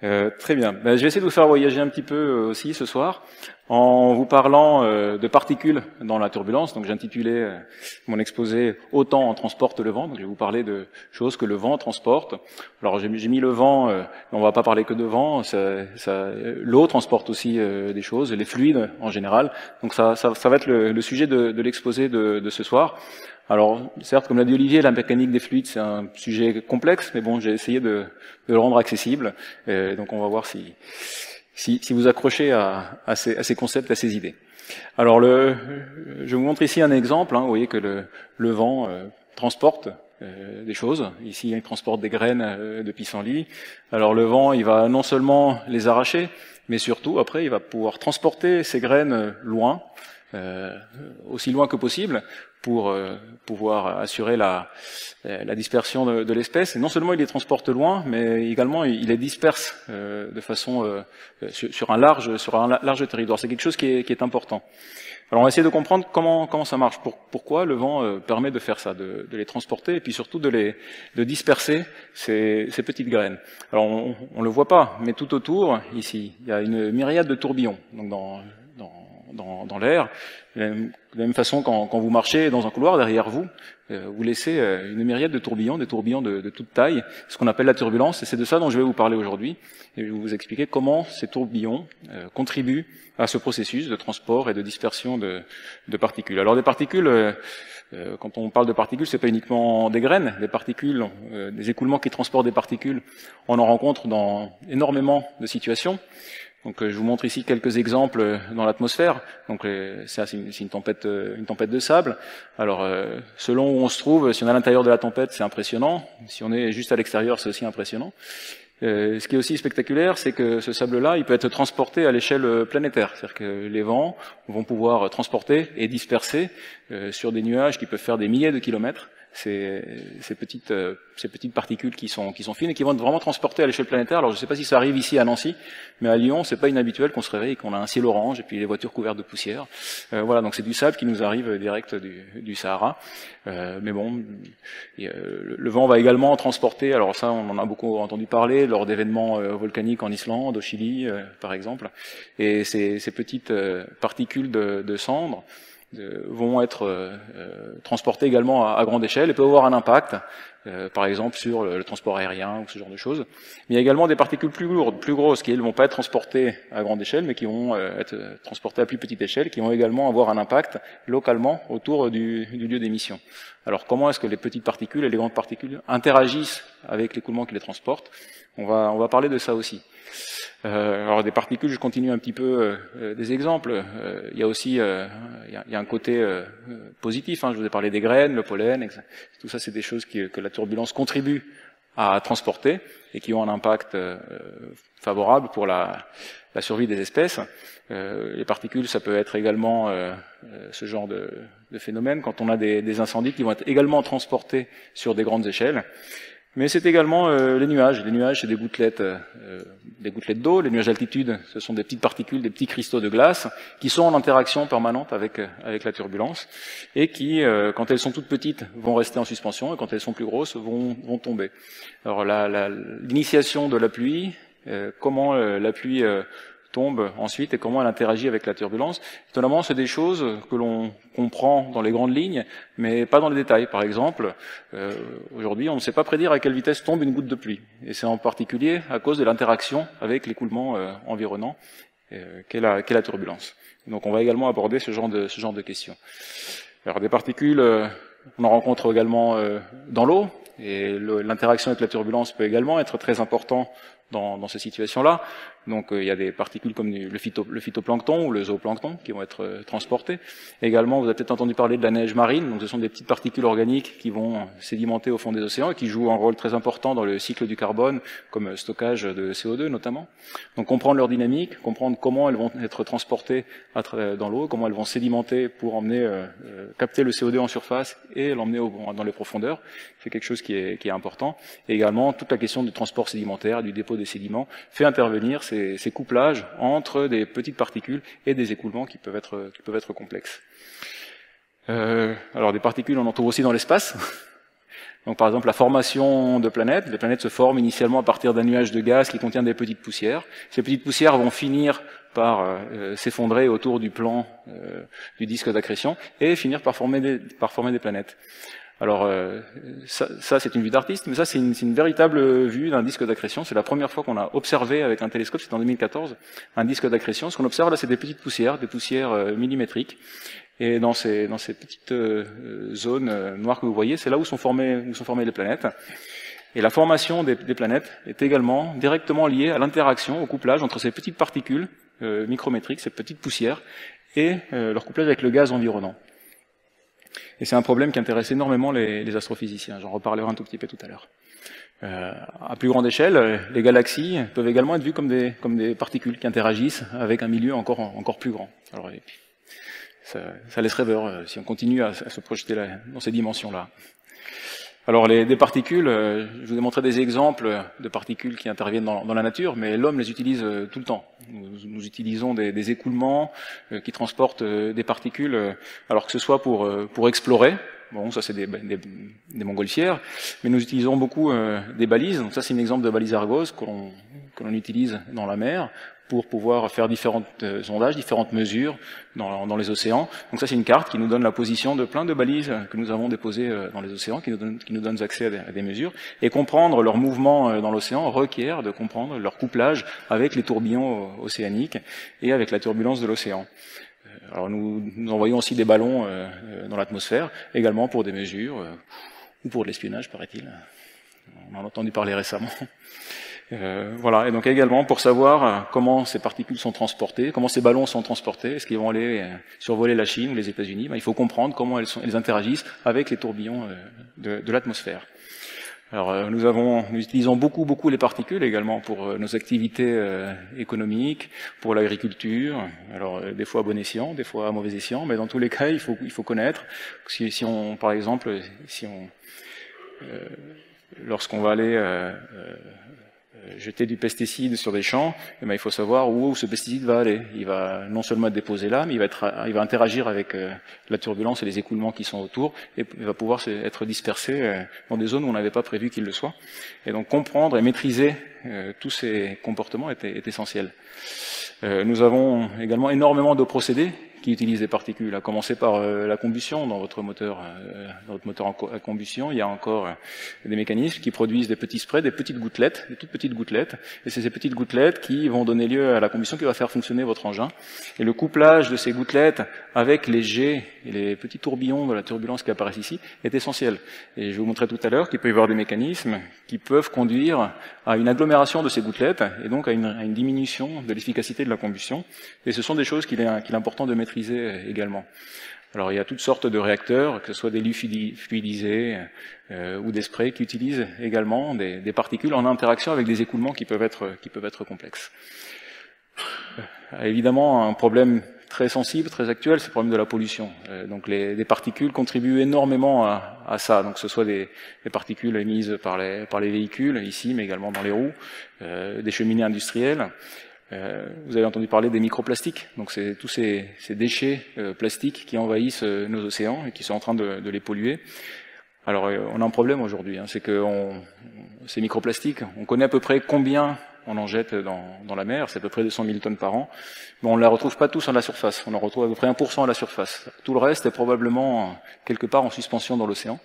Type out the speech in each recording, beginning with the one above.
Très bien. Ben, je vais essayer de vous faire voyager un petit peu aussi ce soir en vous parlant de particules dans la turbulence. Donc j'ai intitulé mon exposé « Autant en transporte le vent ». Donc je vais vous parler de choses que le vent transporte. Alors j'ai mis le vent, mais on va pas parler que de vent. L'eau transporte aussi des choses, les fluides en général. Donc ça va être le sujet de l'exposé de ce soir. Alors, certes, comme l'a dit Olivier, la mécanique des fluides, c'est un sujet complexe, mais bon, j'ai essayé de le rendre accessible. Donc, on va voir si vous accrochez à ces concepts, à ces idées. Alors, je vous montre ici un exemple. Vous voyez que le vent transporte des choses. Ici, il transporte des graines de pissenlit. Alors, le vent, il va non seulement les arracher, mais surtout, après, il va pouvoir transporter ces graines loin, aussi loin que possible, pour pouvoir assurer la dispersion de l'espèce. Et non seulement il les transporte loin, mais également il les disperse de façon sur un large territoire. C'est quelque chose qui est important. Alors on va essayer de comprendre comment ça marche. Pourquoi le vent permet de faire ça, de les transporter et puis surtout de disperser ces petites graines. Alors on le voit pas, mais tout autour ici il y a une myriade de tourbillons. Donc dans l'air. De la même façon, quand vous marchez dans un couloir, derrière vous, vous laissez une myriade de tourbillons, des tourbillons de toute taille, ce qu'on appelle la turbulence, et c'est de ça dont je vais vous parler aujourd'hui, et je vais vous expliquer comment ces tourbillons contribuent à ce processus de transport et de dispersion de particules. Alors des particules, quand on parle de particules, c'est pas uniquement des graines, des particules, des écoulements qui transportent des particules, on en rencontre dans énormément de situations. Donc je vous montre ici quelques exemples dans l'atmosphère. Donc ça c'est une tempête de sable. Alors selon où on se trouve, si on est à l'intérieur de la tempête, c'est impressionnant. Si on est juste à l'extérieur, c'est aussi impressionnant. Ce qui est aussi spectaculaire, c'est que ce sable-là, il peut être transporté à l'échelle planétaire. C'est-à-dire que les vents vont pouvoir transporter et disperser sur des nuages qui peuvent faire des milliers de kilomètres ces petites particules qui sont fines et qui vont être vraiment transportées à l'échelle planétaire. Alors je ne sais pas si ça arrive ici à Nancy, mais à Lyon, c'est pas inhabituel qu'on se réveille et qu'on a un ciel orange et puis les voitures couvertes de poussière. Voilà, donc c'est du sable qui nous arrive direct du Sahara. Mais bon, le vent va également transporter, alors ça on en a beaucoup entendu parler lors d'événements volcaniques en Islande, au Chili par exemple, et ces petites particules de cendres vont être transportés également à grande échelle et peuvent avoir un impact, par exemple sur le transport aérien ou ce genre de choses. Mais il y a également des particules plus lourdes, plus grosses, qui elles vont pas être transportées à grande échelle, mais qui vont être transportées à plus petite échelle, qui vont également avoir un impact localement autour du lieu d'émission. Alors comment est-ce que les petites particules et les grandes particules interagissent avec l'écoulement qui les transporte? On va parler de ça aussi. Alors des particules, je continue un petit peu des exemples. Il y a aussi il y a un côté positif. Je vous ai parlé des graines, le pollen, tout ça c'est des choses que la turbulence contribue à transporter et qui ont un impact favorable pour la survie des espèces. Les particules, ça peut être également ce genre de phénomène quand on a des incendies qui vont être également transportés sur des grandes échelles. Mais c'est également les nuages. Les nuages, c'est des gouttelettes d'eau. Les nuages d'altitude, ce sont des petites particules, des petits cristaux de glace qui sont en interaction permanente avec la turbulence et qui, quand elles sont toutes petites, vont rester en suspension et quand elles sont plus grosses, vont tomber. Alors l'initiation de la pluie, comment la pluie tombe ensuite et comment elle interagit avec la turbulence. Étonnamment, c'est des choses que l'on comprend dans les grandes lignes, mais pas dans les détails. Par exemple, aujourd'hui, on ne sait pas prédire à quelle vitesse tombe une goutte de pluie. Et c'est en particulier à cause de l'interaction avec l'écoulement environnant qu'est la turbulence. Donc on va également aborder ce genre de questions. Alors des particules, on en rencontre également dans l'eau, et l'interaction avec la turbulence peut également être très important dans ces situations-là. Donc il y a des particules comme le phytoplancton ou le zooplancton qui vont être transportées. Également, vous avez peut-être entendu parler de la neige marine. Donc ce sont des petites particules organiques qui vont sédimenter au fond des océans et qui jouent un rôle très important dans le cycle du carbone, comme stockage de CO2 notamment. Donc comprendre leur dynamique, comprendre comment elles vont être transportées dans l'eau, comment elles vont sédimenter pour emmener capter le CO2 en surface et l'emmener dans les profondeurs, c'est quelque chose qui est important. Et également toute la question du transport sédimentaire, du dépôt des sédiments, fait intervenir ces couplages entre des petites particules et des écoulements qui peuvent être complexes. Alors des particules, on en trouve aussi dans l'espace. Donc par exemple la formation de planètes. Les planètes se forment initialement à partir d'un nuage de gaz qui contient des petites poussières. Ces petites poussières vont finir par s'effondrer autour du plan du disque d'accrétion et finir par former des planètes. Alors ça c'est une vue d'artiste, mais ça c'est une véritable vue d'un disque d'accrétion. C'est la première fois qu'on a observé avec un télescope, c'est en 2014, un disque d'accrétion. Ce qu'on observe là, c'est des petites poussières, millimétriques. Et dans ces petites zones noires que vous voyez, c'est là où sont formées les planètes. Et la formation des planètes est également directement liée à l'interaction, au couplage entre ces petites particules micrométriques, ces petites poussières, et leur couplage avec le gaz environnant. Et c'est un problème qui intéresse énormément les astrophysiciens. J'en reparlerai un tout petit peu tout à l'heure. À plus grande échelle, les galaxies peuvent également être vues comme des particules qui interagissent avec un milieu encore plus grand. Alors, ça laisse rêveur si on continue à se projeter dans ces dimensions-là. Alors des particules, je vous ai montré des exemples de particules qui interviennent dans la nature, mais l'homme les utilise tout le temps. Nous utilisons des écoulements qui transportent des particules, alors que ce soit pour explorer, bon ça c'est des montgolfières, mais nous utilisons beaucoup des balises. Donc ça c'est un exemple de balise Argos que l'on utilise dans la mer pour pouvoir faire différents sondages, différentes mesures dans les océans. Donc ça, c'est une carte qui nous donne la position de plein de balises que nous avons déposées dans les océans, qui nous donnent accès à des mesures. Et comprendre leur mouvement dans l'océan requiert de comprendre leur couplage avec les tourbillons océaniques et avec la turbulence de l'océan. Alors nous envoyons aussi des ballons dans l'atmosphère, également pour des mesures, ou pour de l'espionnage, paraît-il. On en a entendu parler récemment. Voilà, et donc également pour savoir comment ces particules sont transportées, comment ces ballons sont transportés, est-ce qu'ils vont aller survoler la Chine ou les États-Unis, il faut comprendre comment elles interagissent avec les tourbillons de l'atmosphère. Alors nous utilisons beaucoup les particules également pour nos activités économiques, pour l'agriculture, alors des fois à bon escient, des fois à mauvais escient, mais dans tous les cas il faut connaître. Si on, par exemple, lorsqu'on va aller jeter du pesticide sur des champs, eh bien, il faut savoir où ce pesticide va aller. Il va non seulement être déposé là, mais il va interagir avec la turbulence et les écoulements qui sont autour, et il va pouvoir être dispersé dans des zones où on n'avait pas prévu qu'il le soit. Et donc comprendre et maîtriser tous ces comportements est essentiel. Nous avons également énormément de procédés qui utilisent des particules, à commencer par la combustion dans votre moteur à combustion. Il y a encore des mécanismes qui produisent des petits sprays, des petites gouttelettes, des toutes petites gouttelettes, et c'est ces petites gouttelettes qui vont donner lieu à la combustion qui va faire fonctionner votre engin. Et le couplage de ces gouttelettes avec les jets et les petits tourbillons de la turbulence qui apparaissent ici est essentiel. Et je vous montrerai tout à l'heure qu'il peut y avoir des mécanismes qui peuvent conduire à une agglomération de ces gouttelettes et donc à une diminution de l'efficacité de la combustion. Et ce sont des choses qu'il est important de maîtriser également. Alors il y a toutes sortes de réacteurs, que ce soit des lits fluidisés ou des sprays qui utilisent également des particules en interaction avec des écoulements qui peuvent être complexes. Évidemment, un problème très sensible, très actuel, c'est le problème de la pollution. Donc des particules contribuent énormément à ça. Donc que ce soit des particules émises par les véhicules ici, mais également dans les roues, des cheminées industrielles. Vous avez entendu parler des microplastiques, donc c'est tous ces déchets plastiques qui envahissent nos océans et qui sont en train de les polluer. Alors on a un problème aujourd'hui, c'est que ces microplastiques, on connaît à peu près combien on en jette dans la mer, c'est à peu près 200 000 tonnes par an, mais on ne les retrouve pas tous à la surface, on en retrouve à peu près 1% à la surface. Tout le reste est probablement quelque part en suspension dans l'océan,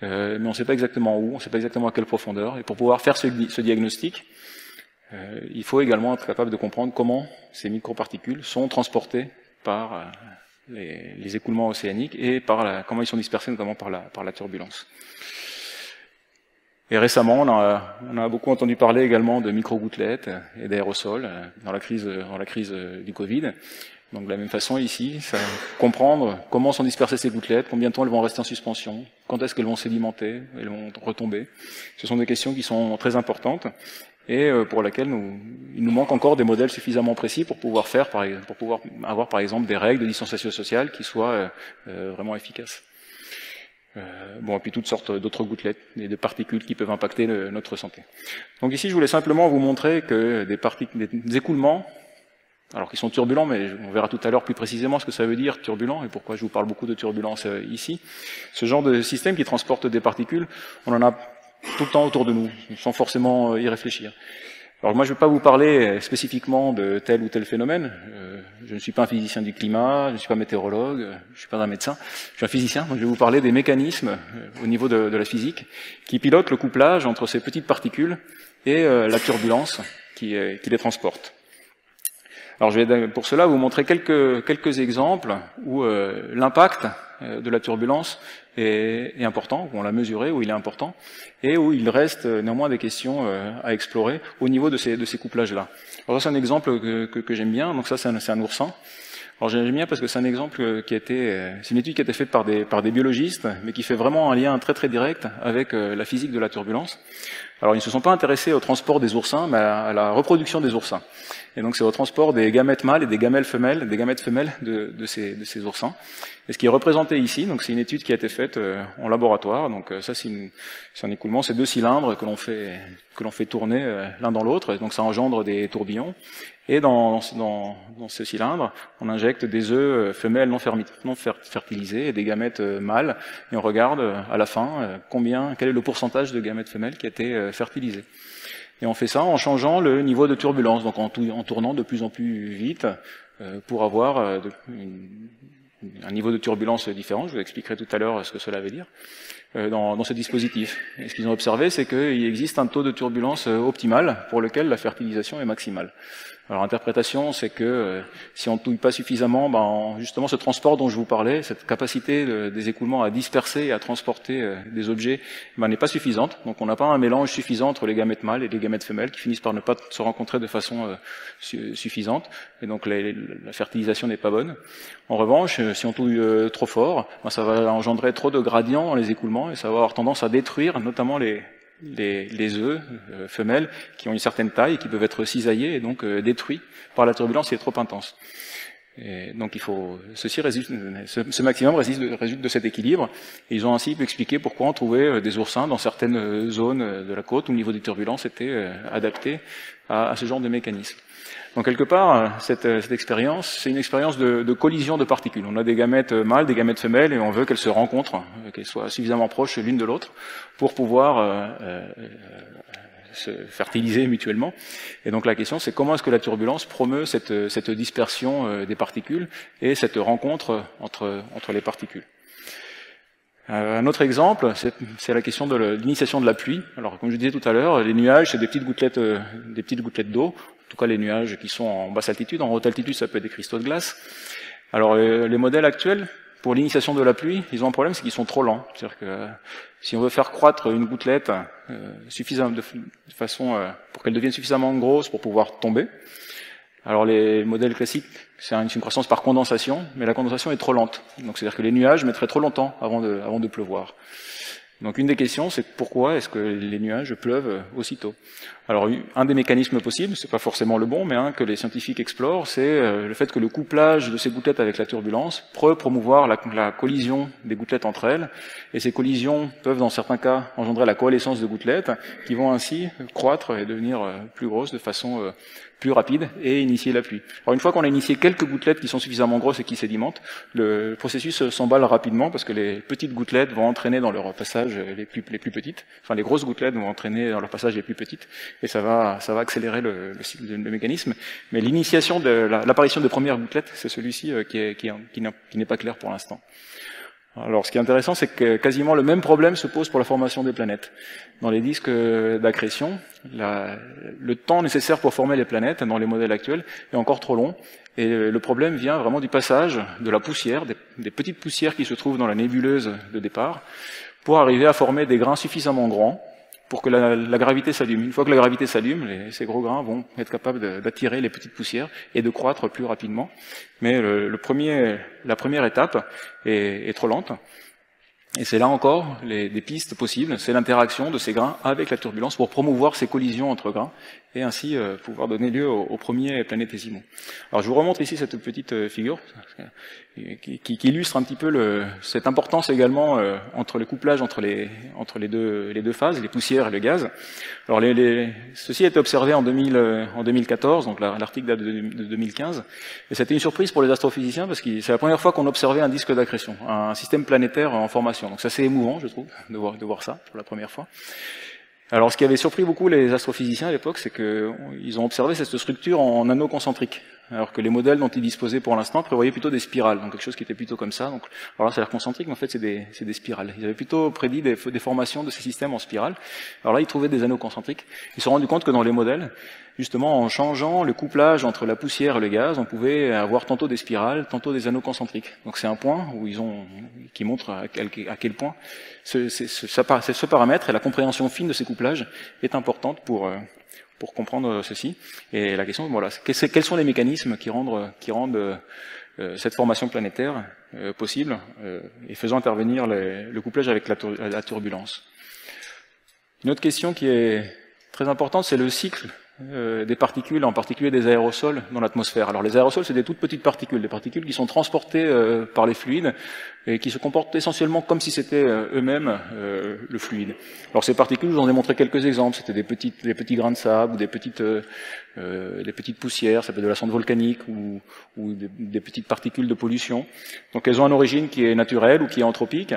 mais on ne sait pas exactement où, on ne sait pas exactement à quelle profondeur, et pour pouvoir faire ce diagnostic, il faut également être capable de comprendre comment ces microparticules sont transportées par les écoulements océaniques et comment ils sont dispersés notamment par la turbulence. Et récemment, on a beaucoup entendu parler également de micro-gouttelettes et d'aérosols dans la crise du Covid. Donc de la même façon ici, comprendre comment sont dispersées ces gouttelettes, combien de temps elles vont rester en suspension, quand est-ce qu'elles vont sédimenter, elles vont retomber. Ce sont des questions qui sont très importantes et pour lesquelles il nous manque encore des modèles suffisamment précis pour pouvoir avoir par exemple des règles de distanciation sociale qui soient vraiment efficaces. Et puis toutes sortes d'autres gouttelettes et de particules qui peuvent impacter notre santé. Donc ici, je voulais simplement vous montrer que des écoulements alors qui sont turbulents, mais on verra tout à l'heure plus précisément ce que ça veut dire turbulent et pourquoi je vous parle beaucoup de turbulence ici. Ce genre de système qui transporte des particules, on en a tout le temps autour de nous, sans forcément y réfléchir. Alors moi je ne vais pas vous parler spécifiquement de tel ou tel phénomène, je ne suis pas un physicien du climat, je ne suis pas météorologue, je ne suis pas un médecin, je suis un physicien, donc je vais vous parler des mécanismes au niveau de la physique qui pilotent le couplage entre ces petites particules et la turbulence qui les transporte. Alors je vais pour cela vous montrer quelques exemples où l'impact de la turbulence est important, où on l'a mesuré, où il est important, et où il reste néanmoins des questions à explorer au niveau de ces couplages-là. Alors ça c'est un exemple que j'aime bien, donc ça c'est un oursin. Alors j'aime bien parce que c'est un exemple c'est une étude qui a été faite par des biologistes, mais qui fait vraiment un lien très très direct avec la physique de la turbulence. Alors ils ne se sont pas intéressés au transport des oursins, mais à la reproduction des oursins. Et donc c'est au transport des gamètes mâles et des gamètes femelles de ces oursins. Et ce qui est représenté ici, donc c'est une étude qui a été faite en laboratoire. Donc ça c'est un écoulement, c'est 2 cylindres que l'on fait tourner l'un dans l'autre. Donc ça engendre des tourbillons. Et dans ce cylindre, on injecte des œufs femelles non fertilisés et des gamètes mâles, et on regarde à la fin quel est le pourcentage de gamètes femelles qui a été fertilisé. Et on fait ça en changeant le niveau de turbulence, donc en tournant de plus en plus vite pour avoir un niveau de turbulence différent. Je vous expliquerai tout à l'heure ce que cela veut dire dans ce dispositif. Et ce qu'ils ont observé, c'est qu'il existe un taux de turbulence optimal pour lequel la fertilisation est maximale. Alors l'interprétation, c'est que si on ne touille pas suffisamment, justement ce transport dont je vous parlais, cette capacité des écoulements à disperser et à transporter des objets, n'est pas suffisante. Donc on n'a pas un mélange suffisant entre les gamètes mâles et les gamètes femelles qui finissent par ne pas se rencontrer de façon suffisante. Et donc la fertilisation n'est pas bonne. En revanche, si on touille trop fort, ça va engendrer trop de gradients dans les écoulements et ça va avoir tendance à détruire notamment les œufs femelles qui ont une certaine taille et qui peuvent être cisaillés et donc détruits par la turbulence qui est trop intense. Et donc ce maximum résulte de cet équilibre. Et ils ont ainsi expliqué pourquoi on trouvait des oursins dans certaines zones de la côte où le niveau de turbulence était adapté à ce genre de mécanisme. Donc quelque part, cette expérience, c'est une expérience de collision de particules. On a des gamètes mâles, des gamètes femelles, et on veut qu'elles se rencontrent, qu'elles soient suffisamment proches l'une de l'autre pour pouvoir se fertiliser mutuellement. Et donc la question, c'est comment est-ce que la turbulence promeut cette dispersion des particules et cette rencontre entre les particules. Un autre exemple, c'est la question de l'initiation de la pluie. Alors, comme je disais tout à l'heure, les nuages, c'est des petites gouttelettes d'eau. En tout cas, les nuages qui sont en basse altitude. En haute altitude, ça peut être des cristaux de glace. Alors, les modèles actuels, pour l'initiation de la pluie, ils ont un problème, c'est qu'ils sont trop lents. C'est-à-dire que si on veut faire croître une gouttelette de façon pour qu'elle devienne suffisamment grosse pour pouvoir tomber, alors les modèles classiques, c'est une croissance par condensation, mais la condensation est trop lente. Donc c'est-à-dire que les nuages mettraient trop longtemps avant de pleuvoir. Donc une des questions, c'est pourquoi est-ce que les nuages pleuvent aussitôt? Alors un des mécanismes possibles, c'est pas forcément le bon, mais un que les scientifiques explorent, c'est le fait que le couplage de ces gouttelettes avec la turbulence peut promouvoir la collision des gouttelettes entre elles, et ces collisions peuvent dans certains cas engendrer la coalescence de gouttelettes, qui vont ainsi croître et devenir plus grosses de façon plus rapide et initier la pluie. Alors une fois qu'on a initié quelques gouttelettes qui sont suffisamment grosses et qui sédimentent, le processus s'emballe rapidement parce que les petites gouttelettes vont entraîner dans leur passage les plus petites, enfin les grosses gouttelettes vont entraîner dans leur passage les plus petites, et ça va accélérer le mécanisme. Mais l'initiation de l'apparition des premières gouttelettes, c'est celui-ci qui n'est pas clair pour l'instant. Alors, ce qui est intéressant, c'est que quasiment le même problème se pose pour la formation des planètes. Dans les disques d'accrétion, le temps nécessaire pour former les planètes, dans les modèles actuels, est encore trop long. Et le problème vient vraiment du passage de la poussière, des petites poussières qui se trouvent dans la nébuleuse de départ, pour arriver à former des grains suffisamment grands pour que la gravité s'allume. Une fois que la gravité s'allume, ces gros grains vont être capables d'attirer les petites poussières et de croître plus rapidement. Mais la première étape est trop lente. Et c'est là encore des pistes possibles, c'est l'interaction de ces grains avec la turbulence pour promouvoir ces collisions entre grains et ainsi pouvoir donner lieu aux premiers planétésimaux. Alors je vous remontre ici cette petite figure qui illustre un petit peu cette importance également entre le couplage entre les deux phases, les poussières et le gaz. Alors ceci a été observé en 2014, donc l'article date de 2015, et c'était une surprise pour les astrophysiciens parce que c'est la première fois qu'on observait un disque d'accrétion, un système planétaire en formation. Donc ça c'est émouvant, je trouve, de voir ça pour la première fois. Alors, ce qui avait surpris beaucoup les astrophysiciens à l'époque, c'est qu'ils ont observé cette structure en anneaux concentriques, alors que les modèles dont ils disposaient pour l'instant prévoyaient plutôt des spirales, donc quelque chose qui était plutôt comme ça. Donc, alors là, ça a l'air concentrique, mais en fait, c'est des spirales. Ils avaient plutôt prédit des formations de ces systèmes en spirale. Alors là, ils trouvaient des anneaux concentriques. Ils se sont rendus compte que dans les modèles, justement, en changeant le couplage entre la poussière et le gaz, on pouvait avoir tantôt des spirales, tantôt des anneaux concentriques. Donc c'est un point qui montre à quel point ce paramètre et la compréhension fine de ces couplages est importante pour comprendre ceci. Et la question, voilà, quels sont les mécanismes qui rendent cette formation planétaire possible et faisant intervenir le couplage avec la turbulence. Une autre question qui est très importante, c'est le cycle des particules, en particulier des aérosols dans l'atmosphère. Alors les aérosols, c'est des toutes petites particules, des particules qui sont transportées par les fluides et qui se comportent essentiellement comme si c'était eux-mêmes le fluide. Alors ces particules, je vous en ai montré quelques exemples. C'était des petits grains de sable ou des petites poussières, ça peut être de la cendre volcanique ou des petites particules de pollution. Donc elles ont une origine qui est naturelle ou qui est anthropique.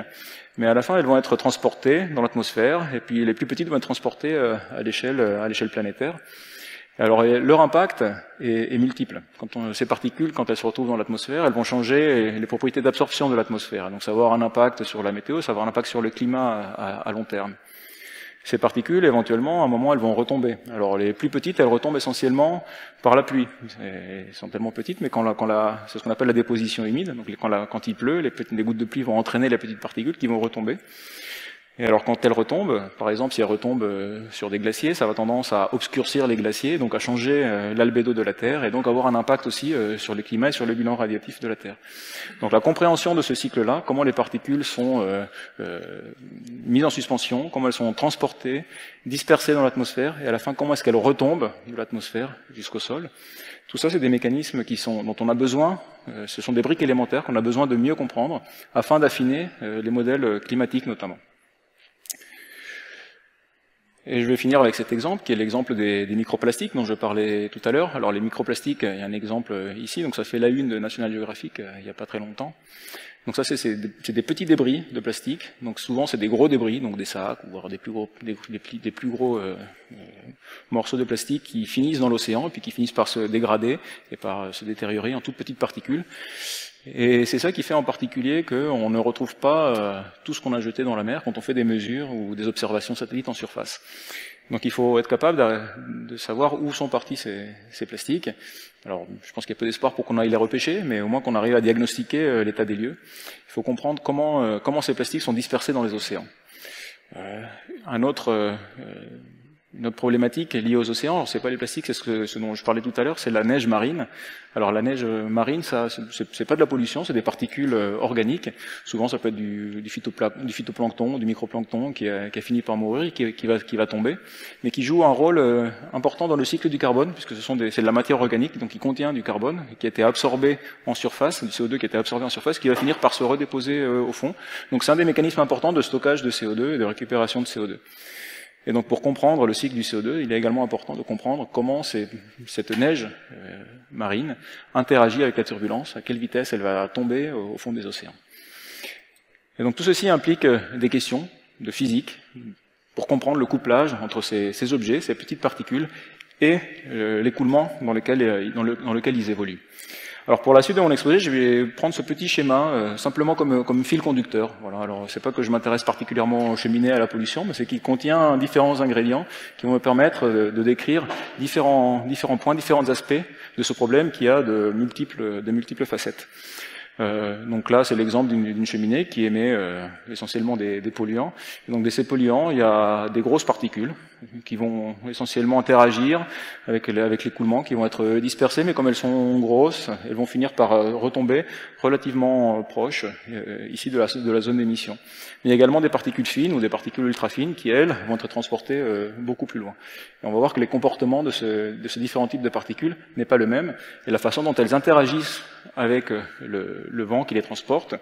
Mais à la fin, elles vont être transportées dans l'atmosphère, et puis les plus petites vont être transportées à l'échelle planétaire. Alors leur impact est multiple. Ces particules, quand elles se retrouvent dans l'atmosphère, elles vont changer les propriétés d'absorption de l'atmosphère. Donc ça va avoir un impact sur la météo, ça va avoir un impact sur le climat à long terme. Ces particules, éventuellement, à un moment, elles vont retomber. Alors les plus petites, elles retombent essentiellement par la pluie. Elles sont tellement petites, mais c'est ce qu'on appelle la déposition humide. Donc quand il pleut, les gouttes de pluie vont entraîner les petites particules qui vont retomber. Et alors quand elles retombent, par exemple si elles retombent sur des glaciers, ça va tendance à obscurcir les glaciers, donc à changer l'albédo de la Terre, et donc avoir un impact aussi sur le climat et sur le bilan radiatif de la Terre. Donc la compréhension de ce cycle-là, comment les particules sont mises en suspension, comment elles sont transportées, dispersées dans l'atmosphère, et à la fin comment est-ce qu'elles retombent de l'atmosphère jusqu'au sol. Tout ça, c'est des mécanismes dont on a besoin, ce sont des briques élémentaires qu'on a besoin de mieux comprendre, afin d'affiner les modèles climatiques notamment. Et je vais finir avec cet exemple, qui est l'exemple des microplastiques dont je parlais tout à l'heure. Alors les microplastiques, il y a un exemple ici, donc ça fait la une de National Geographic il n'y a pas très longtemps. Donc ça, c'est des petits débris de plastique. Donc souvent, c'est des gros débris, donc des sacs, ou alors des plus gros morceaux de plastique qui finissent dans l'océan, et puis qui finissent par se dégrader et par se détériorer en toutes petites particules. Et c'est ça qui fait en particulier qu'on ne retrouve pas tout ce qu'on a jeté dans la mer quand on fait des mesures ou des observations satellites en surface. Donc il faut être capable de savoir où sont partis ces plastiques. Alors je pense qu'il y a peu d'espoir pour qu'on aille les repêcher, mais au moins qu'on arrive à diagnostiquer l'état des lieux. Il faut comprendre comment ces plastiques sont dispersés dans les océans. Une autre problématique liée aux océans, alors c'est pas les plastiques, c'est ce dont je parlais tout à l'heure, c'est la neige marine. Alors la neige marine, ça, c'est pas de la pollution, c'est des particules organiques. Souvent, ça peut être du phytoplancton, du microplancton qui a fini par mourir et qui va tomber, mais qui joue un rôle important dans le cycle du carbone, puisque c'est de la matière organique, donc qui contient du carbone, qui a été absorbé en surface, du CO2 qui a été absorbé en surface, qui va finir par se redéposer au fond. Donc c'est un des mécanismes importants de stockage de CO2 et de récupération de CO2. Et donc pour comprendre le cycle du CO2, il est également important de comprendre comment cette neige marine interagit avec la turbulence, à quelle vitesse elle va tomber au fond des océans. Et donc tout ceci implique des questions de physique pour comprendre le couplage entre ces objets, ces petites particules, et l'écoulement dans lequel ils évoluent. Alors pour la suite de mon exposé, je vais prendre ce petit schéma simplement comme fil conducteur. Voilà. Alors c'est pas que je m'intéresse particulièrement aux cheminées, à la pollution, mais c'est qu'il contient différents ingrédients qui vont me permettre de décrire différents points, différents aspects de ce problème qui a de multiples facettes. Donc là, c'est l'exemple d'une cheminée qui émet essentiellement des polluants. Et donc de ces polluants, il y a des grosses particules qui vont essentiellement interagir avec l'écoulement, qui vont être dispersées, mais comme elles sont grosses, elles vont finir par retomber relativement proches ici de la zone d'émission. Mais il y a également des particules fines ou des particules ultra fines qui, elles, vont être transportées beaucoup plus loin. Et on va voir que les comportements de ces différents types de particules n'est pas le même, et la façon dont elles interagissent avec le vent qui les transporte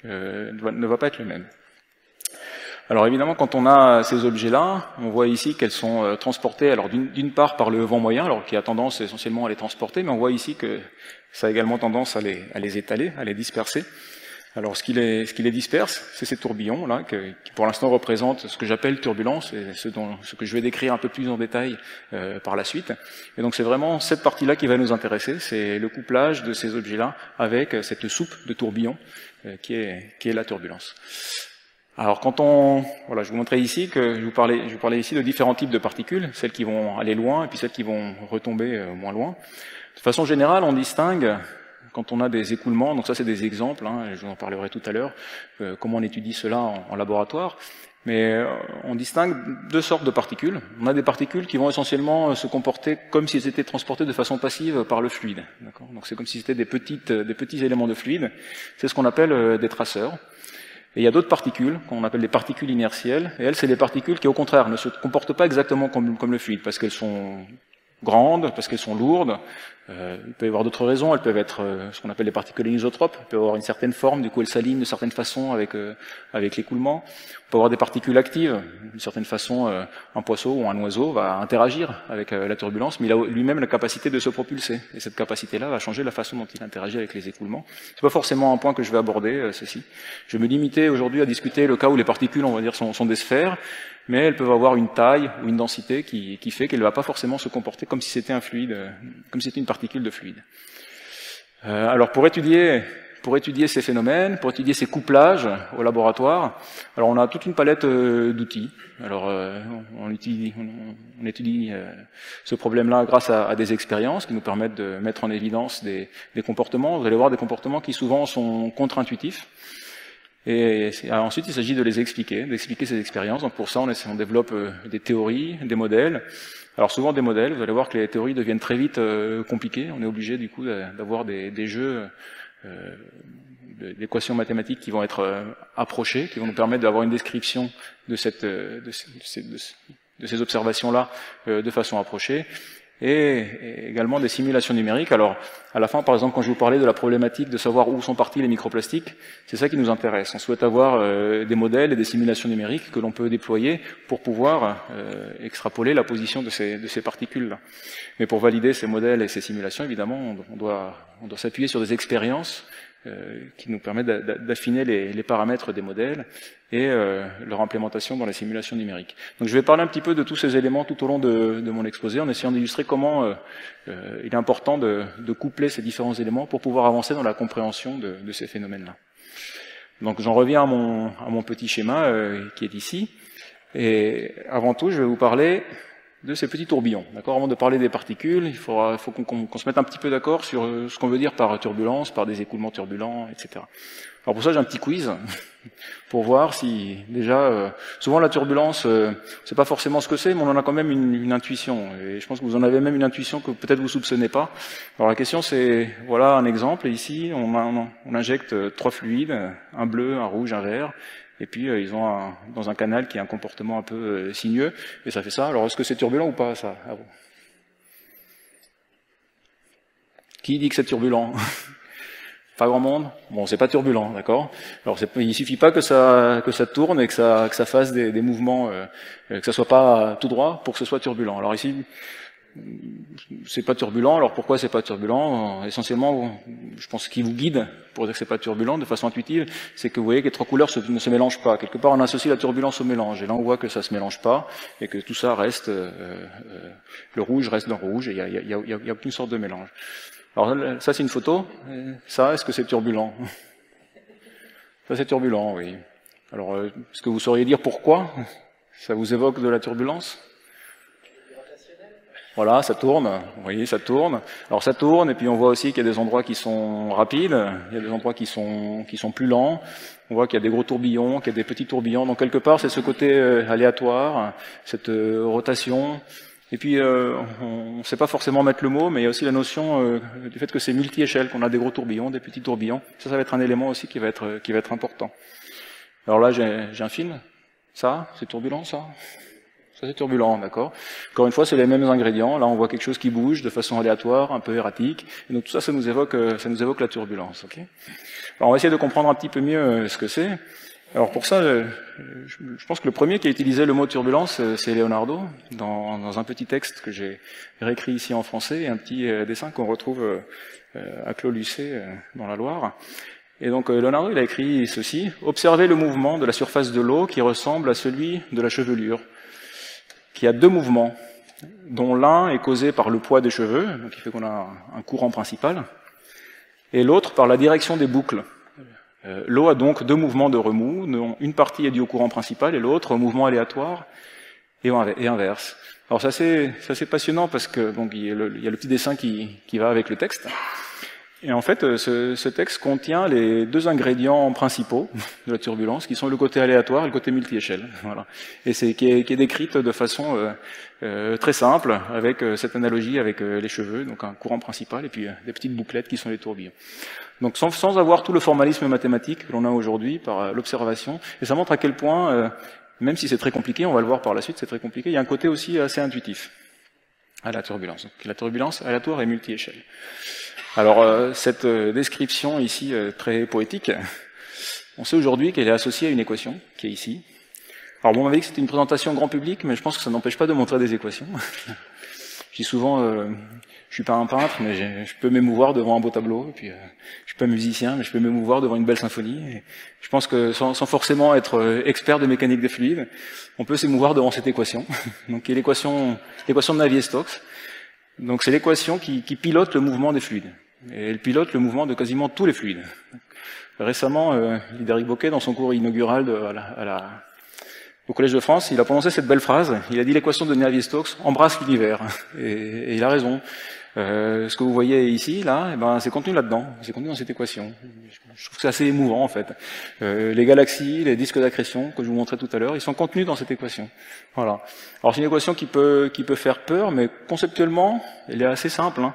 ne va pas être le même. Alors évidemment, quand on a ces objets-là, on voit ici qu'elles sont transportées, alors d'une part par le vent moyen, alors qui a tendance essentiellement à les transporter, mais on voit ici que ça a également tendance à les étaler, à les disperser. Alors ce qui les disperse, c'est ces tourbillons-là, qui pour l'instant représentent ce que j'appelle turbulence, et ce que je vais décrire un peu plus en détail par la suite. Et donc c'est vraiment cette partie-là qui va nous intéresser, c'est le couplage de ces objets-là avec cette soupe de tourbillons qui est la turbulence. Alors voilà, je vous montrais ici que je vous parlais ici de différents types de particules, celles qui vont aller loin et puis celles qui vont retomber moins loin. De façon générale, on distingue quand on a des écoulements, donc ça c'est des exemples, je vous en parlerai tout à l'heure, comment on étudie cela en laboratoire, mais on distingue deux sortes de particules. On a des particules qui vont essentiellement se comporter comme si elles étaient transportées de façon passive par le fluide. Donc c'est comme si c'était des petits éléments de fluide, c'est ce qu'on appelle des traceurs. Et il y a d'autres particules, qu'on appelle des particules inertielles, et elles, c'est des particules qui, au contraire, ne se comportent pas exactement comme le fluide, parce qu'elles sont grandes, parce qu'elles sont lourdes. Il peut y avoir d'autres raisons, elles peuvent être ce qu'on appelle des particules anisotropes, elles peuvent avoir une certaine forme, du coup elles s'alignent de certaine façon avec l'écoulement. On peut avoir des particules actives, d'une certaine façon un poisson ou un oiseau va interagir avec la turbulence, mais il a lui-même la capacité de se propulser, et cette capacité-là va changer la façon dont il interagit avec les écoulements. C'est pas forcément un point que je vais aborder, ceci. Je vais me limiter aujourd'hui à discuter le cas où les particules, on va dire, sont des sphères, mais elles peuvent avoir une taille ou une densité qui fait qu'elle ne va pas forcément se comporter comme si c'était un fluide, comme si c'était une particule de fluide. Alors pour étudier ces phénomènes, pour étudier ces couplages au laboratoire, alors on a toute une palette d'outils. Alors on étudie ce problème-là grâce à des expériences qui nous permettent de mettre en évidence des comportements. Vous allez voir des comportements qui souvent sont contre-intuitifs. Et ensuite, il s'agit de les expliquer, d'expliquer ces expériences. Donc pour ça, on développe des théories, des modèles. Alors souvent des modèles, vous allez voir que les théories deviennent très vite compliquées. On est obligé du coup d'avoir des jeux d'équations mathématiques qui vont être approchées, qui vont nous permettre d'avoir une description de ces observations-là de façon approchée. Et également des simulations numériques. Alors, à la fin, par exemple, quand je vous parlais de la problématique de savoir où sont partis les microplastiques, c'est ça qui nous intéresse. On souhaite avoir des modèles et des simulations numériques que l'on peut déployer pour pouvoir extrapoler la position de ces particules-là. Mais pour valider ces modèles et ces simulations, évidemment, on doit s'appuyer sur des expériences qui nous permettent d'affiner les paramètres des modèles et leur implémentation dans la simulation numérique. Donc je vais parler un petit peu de tous ces éléments tout au long de mon exposé, en essayant d'illustrer comment il est important de coupler ces différents éléments pour pouvoir avancer dans la compréhension de ces phénomènes-là. Donc j'en reviens à mon petit schéma qui est ici. Et avant tout, je vais vous parler de ces petits tourbillons. D'accord ? Avant de parler des particules, il faut qu'on se mette un petit peu d'accord sur ce qu'on veut dire par turbulence, par des écoulements turbulents, etc. Alors pour ça, j'ai un petit quiz pour voir si déjà, souvent la turbulence, c'est pas forcément ce que c'est, mais on en a quand même une intuition. Et je pense que vous en avez même une intuition que peut-être vous soupçonnez pas. Alors la question, c'est, voilà un exemple. Et ici, on injecte 3 fluides, un bleu, un rouge, un vert. Et puis ils ont dans un canal qui a un comportement un peu sinueux, et ça fait ça. Alors est-ce que c'est turbulent ou pas, ça? Ah bon. Qui dit que c'est turbulent? Pas grand monde? Bon, c'est pas turbulent, d'accord? Alors il suffit pas que ça tourne et que ça fasse des mouvements, que ça soit pas tout droit pour que ce soit turbulent. Alors ici, c'est pas turbulent. Alors pourquoi c'est pas turbulent? Essentiellement, je pense qu'il vous guide pour dire que c'est pas turbulent de façon intuitive, c'est que vous voyez que les 3 couleurs ne se mélangent pas. Quelque part, on associe la turbulence au mélange, et là on voit que ça se mélange pas et que tout ça reste, le rouge reste dans le rouge, et il y a aucune sorte de mélange. Alors ça c'est une photo. Ça, est-ce que c'est turbulent? Ça c'est turbulent, oui. Alors, est-ce que vous sauriez dire pourquoi ça vous évoque de la turbulence? Voilà, ça tourne, vous voyez, ça tourne. Alors ça tourne, et puis on voit aussi qu'il y a des endroits qui sont rapides, il y a des endroits qui sont plus lents. On voit qu'il y a des gros tourbillons, qu'il y a des petits tourbillons. Donc quelque part, c'est ce côté aléatoire, cette rotation. Et puis, on ne sait pas forcément mettre le mot, mais il y a aussi la notion du fait que c'est multi-échelle, qu'on a des gros tourbillons, des petits tourbillons. Ça va être un élément aussi qui va être important. Alors là, j'ai un film. Ça, c'est turbulent, ça. Ça, c'est turbulent, d'accord. Encore une fois, c'est les mêmes ingrédients. Là, on voit quelque chose qui bouge de façon aléatoire, un peu erratique. Et donc tout ça, ça nous évoque la turbulence. Okay. Alors, on va essayer de comprendre un petit peu mieux ce que c'est. Alors pour ça, je pense que le premier qui a utilisé le mot turbulence, c'est Leonardo, dans un petit texte que j'ai réécrit ici en français, et un petit dessin qu'on retrouve à Clos-Lucé, dans la Loire. Et donc Leonardo, il a écrit ceci: « Observez le mouvement de la surface de l'eau qui ressemble à celui de la chevelure, qui a deux mouvements, dont l'un est causé par le poids des cheveux, donc qui fait qu'on a un courant principal, et l'autre par la direction des boucles. L'eau a donc deux mouvements de remous, dont une partie est due au courant principal et l'autre au mouvement aléatoire et inverse. » Alors c'est assez passionnant parce que donc, il y a le petit dessin qui va avec le texte. Et en fait, ce texte contient les deux ingrédients principaux de la turbulence, qui sont le côté aléatoire et le côté multi-échelle. Voilà. Et qui est décrite de façon très simple, avec cette analogie avec les cheveux, donc un courant principal, et puis des petites bouclettes qui sont les tourbillons. Donc sans avoir tout le formalisme mathématique que l'on a aujourd'hui par l'observation, et ça montre à quel point, même si c'est très compliqué, on va le voir par la suite, c'est très compliqué, il y a un côté aussi assez intuitif à la turbulence. Donc, la turbulence aléatoire et multi-échelle. Alors, cette description ici, très poétique, on sait aujourd'hui qu'elle est associée à une équation, qui est ici. Alors, bon, on m'a dit que c'était une présentation grand public, mais je pense que ça n'empêche pas de montrer des équations. Je dis souvent, je suis pas un peintre, mais je peux m'émouvoir devant un beau tableau, et puis je suis pas musicien, mais je peux m'émouvoir devant une belle symphonie. Et je pense que sans forcément être expert de mécanique des fluides, on peut s'émouvoir devant cette équation, donc qui est l'équation de Navier-Stokes. Donc c'est l'équation qui pilote le mouvement des fluides. Et elle pilote le mouvement de quasiment tous les fluides. Récemment, Lidéric Bocquet, dans son cours inaugural au Collège de France, il a prononcé cette belle phrase. Il a dit: l'équation de Navier-Stokes embrasse l'univers. Et il a raison. Ce que vous voyez ici, là, eh ben, c'est contenu là-dedans. C'est contenu dans cette équation. Je trouve que c'est assez émouvant, en fait. Les galaxies, les disques d'accrétion, que je vous montrais tout à l'heure, ils sont contenus dans cette équation. Voilà. Alors, c'est une équation qui peut faire peur, mais conceptuellement, elle est assez simple. Hein.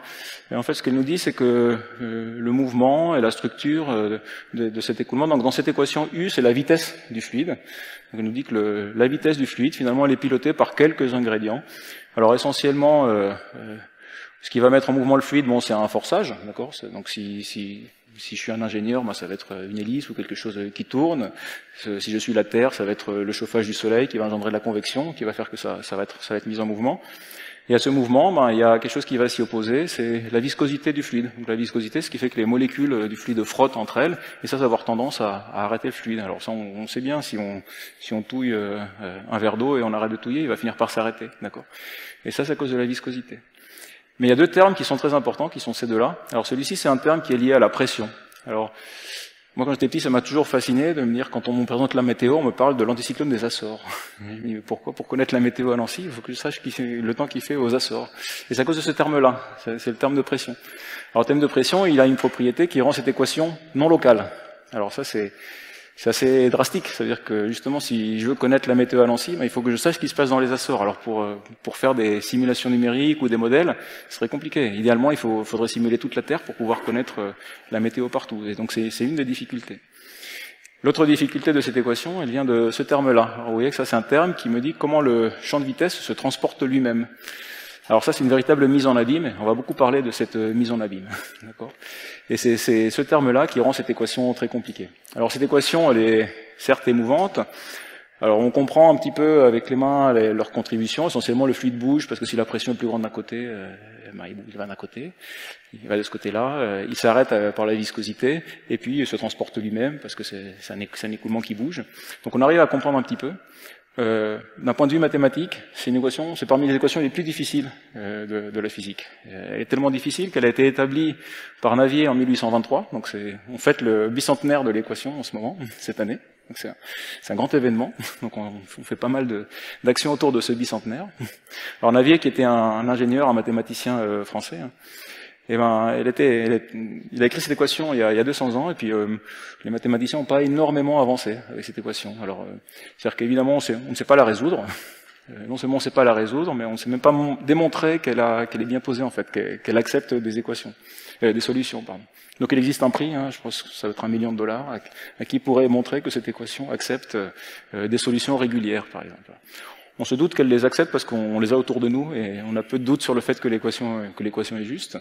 Et en fait, ce qu'elle nous dit, c'est que le mouvement et la structure de cet écoulement, donc dans cette équation U, c'est la vitesse du fluide. Donc, elle nous dit que la vitesse du fluide, finalement, elle est pilotée par quelques ingrédients. Alors, essentiellement, ce qui va mettre en mouvement le fluide, bon, c'est un forçage, d'accord. Donc si je suis un ingénieur, ben, ça va être une hélice ou quelque chose qui tourne. Si je suis la Terre, ça va être le chauffage du Soleil qui va engendrer de la convection, qui va faire que ça va être mis en mouvement. Et à ce mouvement, ben, il y a quelque chose qui va s'y opposer, c'est la viscosité du fluide. Donc la viscosité, ce qui fait que les molécules du fluide frottent entre elles, et ça va avoir tendance à arrêter le fluide. Alors ça, on sait bien, si on touille un verre d'eau et on arrête de touiller, il va finir par s'arrêter, d'accord. Et ça, c'est à cause de la viscosité. Mais il y a deux termes qui sont très importants, qui sont ces deux-là. Alors celui-ci, c'est un terme qui est lié à la pression. Alors, moi quand j'étais petit, ça m'a toujours fasciné de me dire, quand on me présente la météo, on me parle de l'anticyclone des Açores. Pourquoi? Pour connaître la météo à Nancy, il faut que je sache le temps qu'il fait aux Açores. Et c'est à cause de ce terme-là, c'est le terme de pression. Alors le terme de pression, il a une propriété qui rend cette équation non locale. Alors ça, c'est assez drastique, c'est-à-dire que justement, si je veux connaître la météo à Nancy, ben, il faut que je sache ce qui se passe dans les Açores. Alors pour faire des simulations numériques ou des modèles, ce serait compliqué. Idéalement, il faudrait simuler toute la Terre pour pouvoir connaître la météo partout. Et donc c'est une des difficultés. L'autre difficulté de cette équation, elle vient de ce terme-là. Alors vous voyez que ça, c'est un terme qui me dit comment le champ de vitesse se transporte lui-même. Alors ça, c'est une véritable mise en abîme. On va beaucoup parler de cette mise en abîme, d'accord. Et c'est ce terme-là qui rend cette équation très compliquée. Alors cette équation, elle est certes émouvante. Alors on comprend un petit peu avec les mains leur contribution. Essentiellement, le fluide bouge parce que si la pression est plus grande d'un côté, il va d'un côté, il va de ce côté-là. Il s'arrête par la viscosité et puis il se transporte lui-même parce que c'est un écoulement qui bouge. Donc on arrive à comprendre un petit peu. D'un point de vue mathématique, c'est parmi les équations les plus difficiles de la physique. Elle est tellement difficile qu'elle a été établie par Navier en 1823, donc on fête le bicentenaire de l'équation en ce moment, cette année. C'est un grand événement, donc on fait pas mal d'actions autour de ce bicentenaire. Alors Navier, qui était un ingénieur, un mathématicien français, et ben, il a écrit cette équation il y a 200 ans, et puis les mathématiciens n'ont pas énormément avancé avec cette équation. Alors, c'est-à-dire qu'évidemment, on ne sait pas la résoudre. Non seulement on ne sait pas la résoudre, mais on ne sait même pas démontrer qu'elle est bien posée en fait, qu'elle accepte des équations, des solutions, pardon. Donc il existe un prix, je pense que ça va être $1 million, à qui pourrait montrer que cette équation accepte des solutions régulières, par exemple. On se doute qu'elle les accepte parce qu'on les a autour de nous et on a peu de doute sur le fait que l'équation est juste.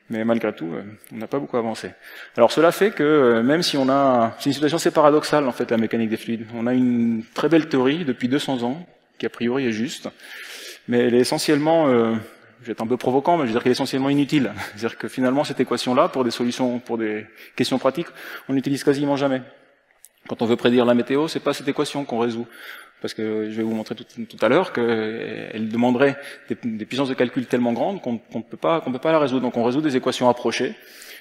Mais malgré tout, on n'a pas beaucoup avancé. Alors cela fait que même si c'est une situation assez paradoxale en fait la mécanique des fluides. On a une très belle théorie depuis 200 ans qui a priori est juste, mais elle est essentiellement, je vais être un peu provoquant, mais je veux dire qu'elle est essentiellement inutile. C'est-à-dire que finalement cette équation-là, pour des solutions, pour des questions pratiques, on l'utilise quasiment jamais. Quand on veut prédire la météo, c'est pas cette équation qu'on résout. Parce que je vais vous montrer tout à l'heure qu'elle demanderait des puissances de calcul tellement grandes qu'on ne peut pas la résoudre. Donc on résout des équations approchées.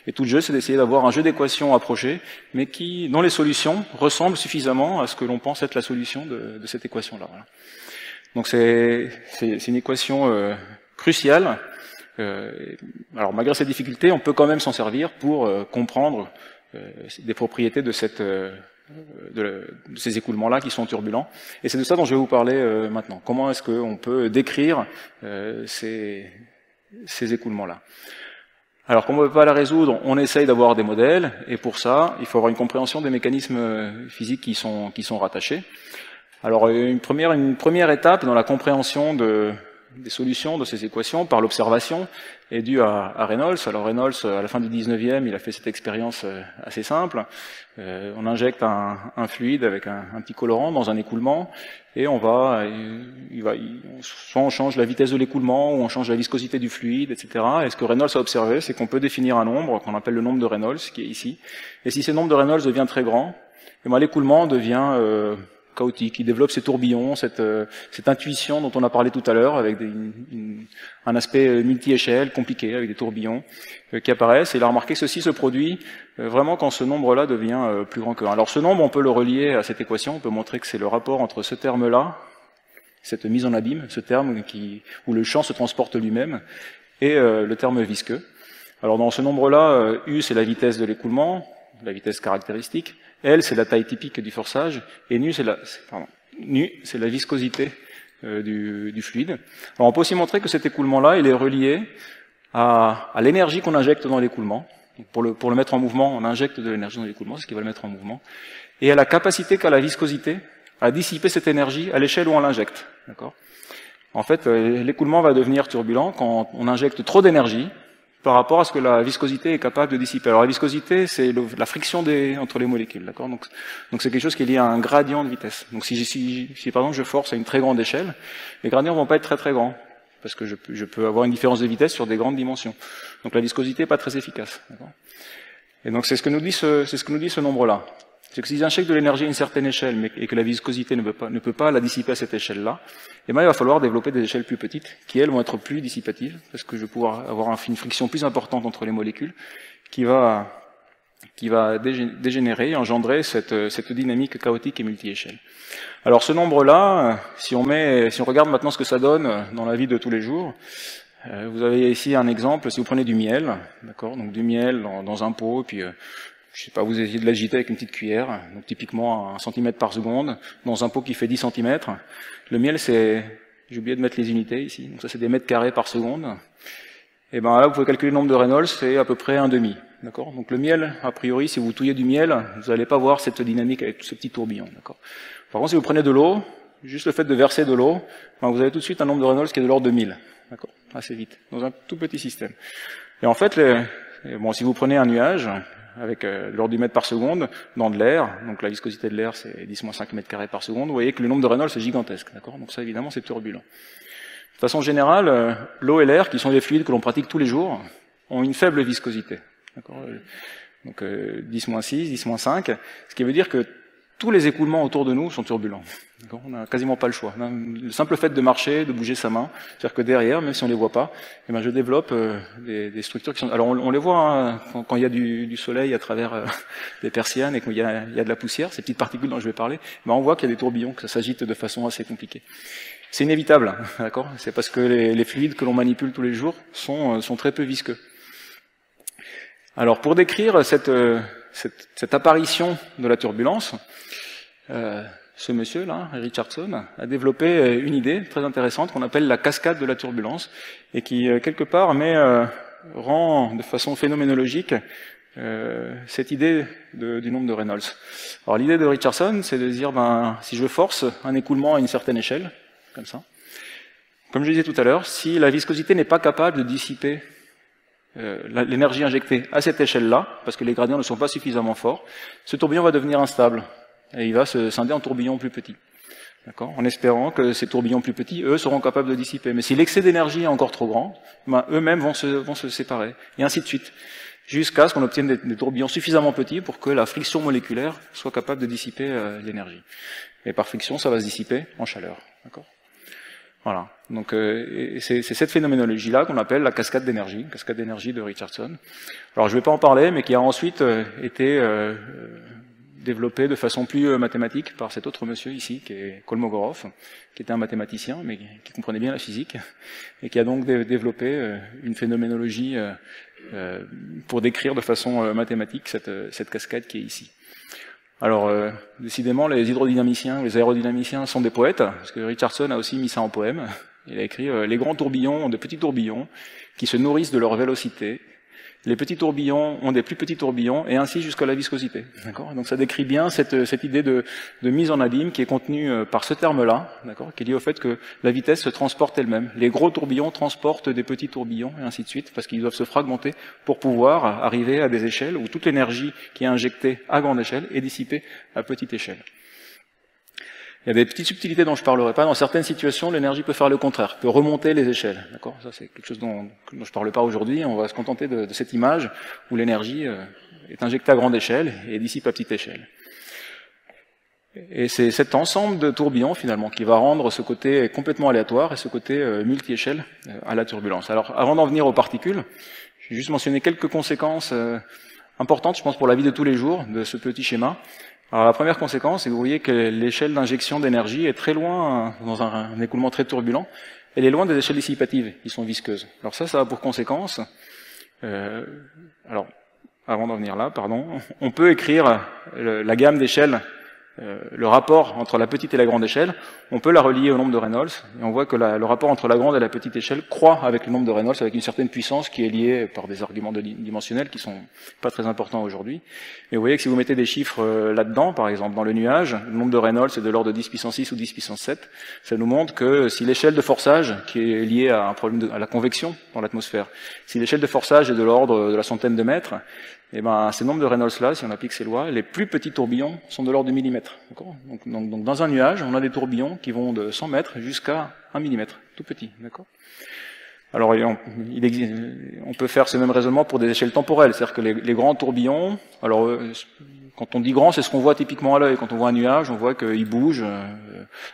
Et tout le jeu, c'est d'essayer d'avoir un jeu d'équations approchées, mais dont les solutions ressemblent suffisamment à ce que l'on pense être la solution de cette équation-là. Voilà. Donc c'est une équation cruciale. Alors malgré ces difficultés, on peut quand même s'en servir pour comprendre des propriétés de ces écoulements-là qui sont turbulents. Et c'est de ça dont je vais vous parler maintenant. Comment est-ce qu'on peut décrire ces écoulements-là? Alors, comme on ne peut pas la résoudre, on essaye d'avoir des modèles, et pour ça, il faut avoir une compréhension des mécanismes physiques qui sont rattachés. Alors, une première étape dans la compréhension des solutions de ces équations par l'observation est due à Reynolds. Alors Reynolds, à la fin du 19e, il a fait cette expérience assez simple. On injecte un fluide avec un petit colorant dans un écoulement, et soit on change la vitesse de l'écoulement, ou on change la viscosité du fluide, etc. Et ce que Reynolds a observé, c'est qu'on peut définir un nombre qu'on appelle le nombre de Reynolds, qui est ici. Et si ce nombre de Reynolds devient très grand, l'écoulement devient chaotique. Il développe ces tourbillons, cette intuition dont on a parlé tout à l'heure, avec un aspect multi-échelle, compliqué, avec des tourbillons qui apparaissent. Et il a remarqué que ceci se produit vraiment quand ce nombre-là devient plus grand que 1. Alors ce nombre, on peut le relier à cette équation, on peut montrer que c'est le rapport entre ce terme-là, cette mise en abîme, ce terme où le champ se transporte lui-même, et le terme visqueux. Alors dans ce nombre-là, U c'est la vitesse de l'écoulement, la vitesse caractéristique, L c'est la taille typique du forçage, et nu c'est la viscosité du fluide. Alors on peut aussi montrer que cet écoulement-là, il est relié à l'énergie qu'on injecte dans l'écoulement. Pour le mettre en mouvement, on injecte de l'énergie dans l'écoulement, c'est ce qui va le mettre en mouvement, et à la capacité qu'a la viscosité à dissiper cette énergie à l'échelle où on l'injecte. D'accord ? En fait, l'écoulement va devenir turbulent quand on injecte trop d'énergie par rapport à ce que la viscosité est capable de dissiper. Alors la viscosité, c'est la friction entre les molécules, d'accord ? Donc c'est quelque chose qui est lié à un gradient de vitesse. Donc si par exemple je force à une très grande échelle, les gradients vont pas être très très grands, parce que je peux avoir une différence de vitesse sur des grandes dimensions. Donc la viscosité est pas très efficace, d'accord ? Et donc c'est ce que nous dit ce nombre-là. C'est que si j'injecte de l'énergie à une certaine échelle, et que la viscosité ne peut pas la dissiper à cette échelle-là, il va falloir développer des échelles plus petites, qui elles vont être plus dissipatives, parce que je vais pouvoir avoir une friction plus importante entre les molécules, qui va dégénérer et engendrer cette dynamique chaotique et multi-échelle. Alors ce nombre-là, si on regarde maintenant ce que ça donne dans la vie de tous les jours, vous avez ici un exemple, si vous prenez du miel, d'accord, donc du miel dans un pot, et puis je sais pas, vous essayez de l'agiter avec une petite cuillère, donc typiquement 1 cm par seconde, dans un pot qui fait 10 cm. Le miel, j'ai oublié de mettre les unités ici, donc ça c'est des mètres carrés par seconde. Et ben là, vous pouvez calculer le nombre de Reynolds, c'est à peu près 1,5. D'accord ? Donc le miel, a priori, si vous touillez du miel, vous n'allez pas voir cette dynamique avec ce petit tourbillon. D'accord ? Par contre, si vous prenez de l'eau, juste le fait de verser de l'eau, ben, vous avez tout de suite un nombre de Reynolds qui est de l'ordre de 1000. D'accord ? Assez vite, dans un tout petit système. Et en fait, si vous prenez un nuage, avec l'ordre du mètre par seconde, dans de l'air, donc la viscosité de l'air c'est 10-5 mètres carrés par seconde, vous voyez que le nombre de Reynolds est gigantesque, d'accord ? Donc ça évidemment c'est turbulent. De façon générale, l'eau et l'air, qui sont des fluides que l'on pratique tous les jours, ont une faible viscosité, d'accord ? Donc 10-6, 10-5, ce qui veut dire que tous les écoulements autour de nous sont turbulents, On n'a quasiment pas le choix. Le simple fait de marcher, de bouger sa main, c'est-à-dire que derrière, même si on les voit pas, eh ben je développe des structures qui sont... Alors on les voit hein, quand il y a du soleil à travers des persiennes et qu'il y a de la poussière, ces petites particules dont je vais parler, ben on voit qu'il y a des tourbillons, que ça s'agite de façon assez compliquée. C'est inévitable, d'accord? C'est parce que les fluides que l'on manipule tous les jours sont très peu visqueux. Alors pour décrire cette apparition de la turbulence, ce monsieur-là, Richardson, a développé une idée très intéressante qu'on appelle la cascade de la turbulence et qui, quelque part, rend de façon phénoménologique cette idée du nombre de Reynolds. Alors l'idée de Richardson, c'est de dire, si je force un écoulement à une certaine échelle, comme ça, comme je disais tout à l'heure, si la viscosité n'est pas capable de dissiper l'énergie injectée à cette échelle-là, parce que les gradients ne sont pas suffisamment forts, ce tourbillon va devenir instable. Et il va se scinder en tourbillons plus petits. D'accord ? En espérant que ces tourbillons plus petits, eux, seront capables de dissiper. Mais si l'excès d'énergie est encore trop grand, eux-mêmes vont se séparer. Et ainsi de suite. Jusqu'à ce qu'on obtienne des tourbillons suffisamment petits pour que la friction moléculaire soit capable de dissiper l'énergie. Et par friction, ça va se dissiper en chaleur. D'accord ? Voilà. Donc c'est cette phénoménologie-là qu'on appelle la cascade d'énergie de Richardson. Alors je ne vais pas en parler, mais qui a ensuite été développé de façon plus mathématique par cet autre monsieur ici, qui est Kolmogorov, qui était un mathématicien, mais qui comprenait bien la physique, et qui a donc développé une phénoménologie pour décrire de façon mathématique cette cascade qui est ici. Alors, décidément, les hydrodynamiciens, les aérodynamiciens sont des poètes, parce que Richardson a aussi mis ça en poème. Il a écrit « Les grands tourbillons ont de petits tourbillons qui se nourrissent de leur vélocité. Les petits tourbillons ont des plus petits tourbillons, et ainsi jusqu'à la viscosité. » D'accord ? Donc ça décrit bien cette idée de mise en abîme qui est contenue par ce terme-là, d'accord, qui est lié au fait que la vitesse se transporte elle-même. Les gros tourbillons transportent des petits tourbillons, et ainsi de suite, parce qu'ils doivent se fragmenter pour pouvoir arriver à des échelles où toute l'énergie qui est injectée à grande échelle est dissipée à petite échelle. Il y a des petites subtilités dont je ne parlerai pas. Dans certaines situations, l'énergie peut faire le contraire, peut remonter les échelles. D'accord ? Ça, c'est quelque chose dont je ne parle pas aujourd'hui. On va se contenter de cette image où l'énergie est injectée à grande échelle et dissipe à petite échelle. Et c'est cet ensemble de tourbillons, finalement, qui va rendre ce côté complètement aléatoire et ce côté multi-échelle à la turbulence. Alors, avant d'en venir aux particules, je vais juste mentionner quelques conséquences importantes, je pense, pour la vie de tous les jours de ce petit schéma. Alors la première conséquence, c'est que vous voyez que l'échelle d'injection d'énergie est très loin, dans un écoulement très turbulent, elle est loin des échelles dissipatives, qui sont visqueuses. Alors ça a pour conséquence, alors avant d'en venir là, pardon, on peut écrire la gamme d'échelles, le rapport entre la petite et la grande échelle, on peut la relier au nombre de Reynolds, et on voit que le rapport entre la grande et la petite échelle croît avec le nombre de Reynolds, avec une certaine puissance qui est liée par des arguments dimensionnels qui sont pas très importants aujourd'hui. Et vous voyez que si vous mettez des chiffres là-dedans, par exemple dans le nuage, le nombre de Reynolds est de l'ordre de 10 puissance 6 ou 10 puissance 7, ça nous montre que si l'échelle de forçage, qui est liée à un problème à la convection dans l'atmosphère, si l'échelle de forçage est de l'ordre de la centaine de mètres, et ces nombres de Reynolds-là, si on applique ces lois, les plus petits tourbillons sont de l'ordre du millimètre. Donc dans un nuage, on a des tourbillons qui vont de 100 mètres jusqu'à 1 millimètre, tout petit. D'accord ? Alors on peut faire ce même raisonnement pour des échelles temporelles, c'est-à-dire que les grands tourbillons, alors quand on dit grand, c'est ce qu'on voit typiquement à l'œil. Quand on voit un nuage, on voit qu'il bouge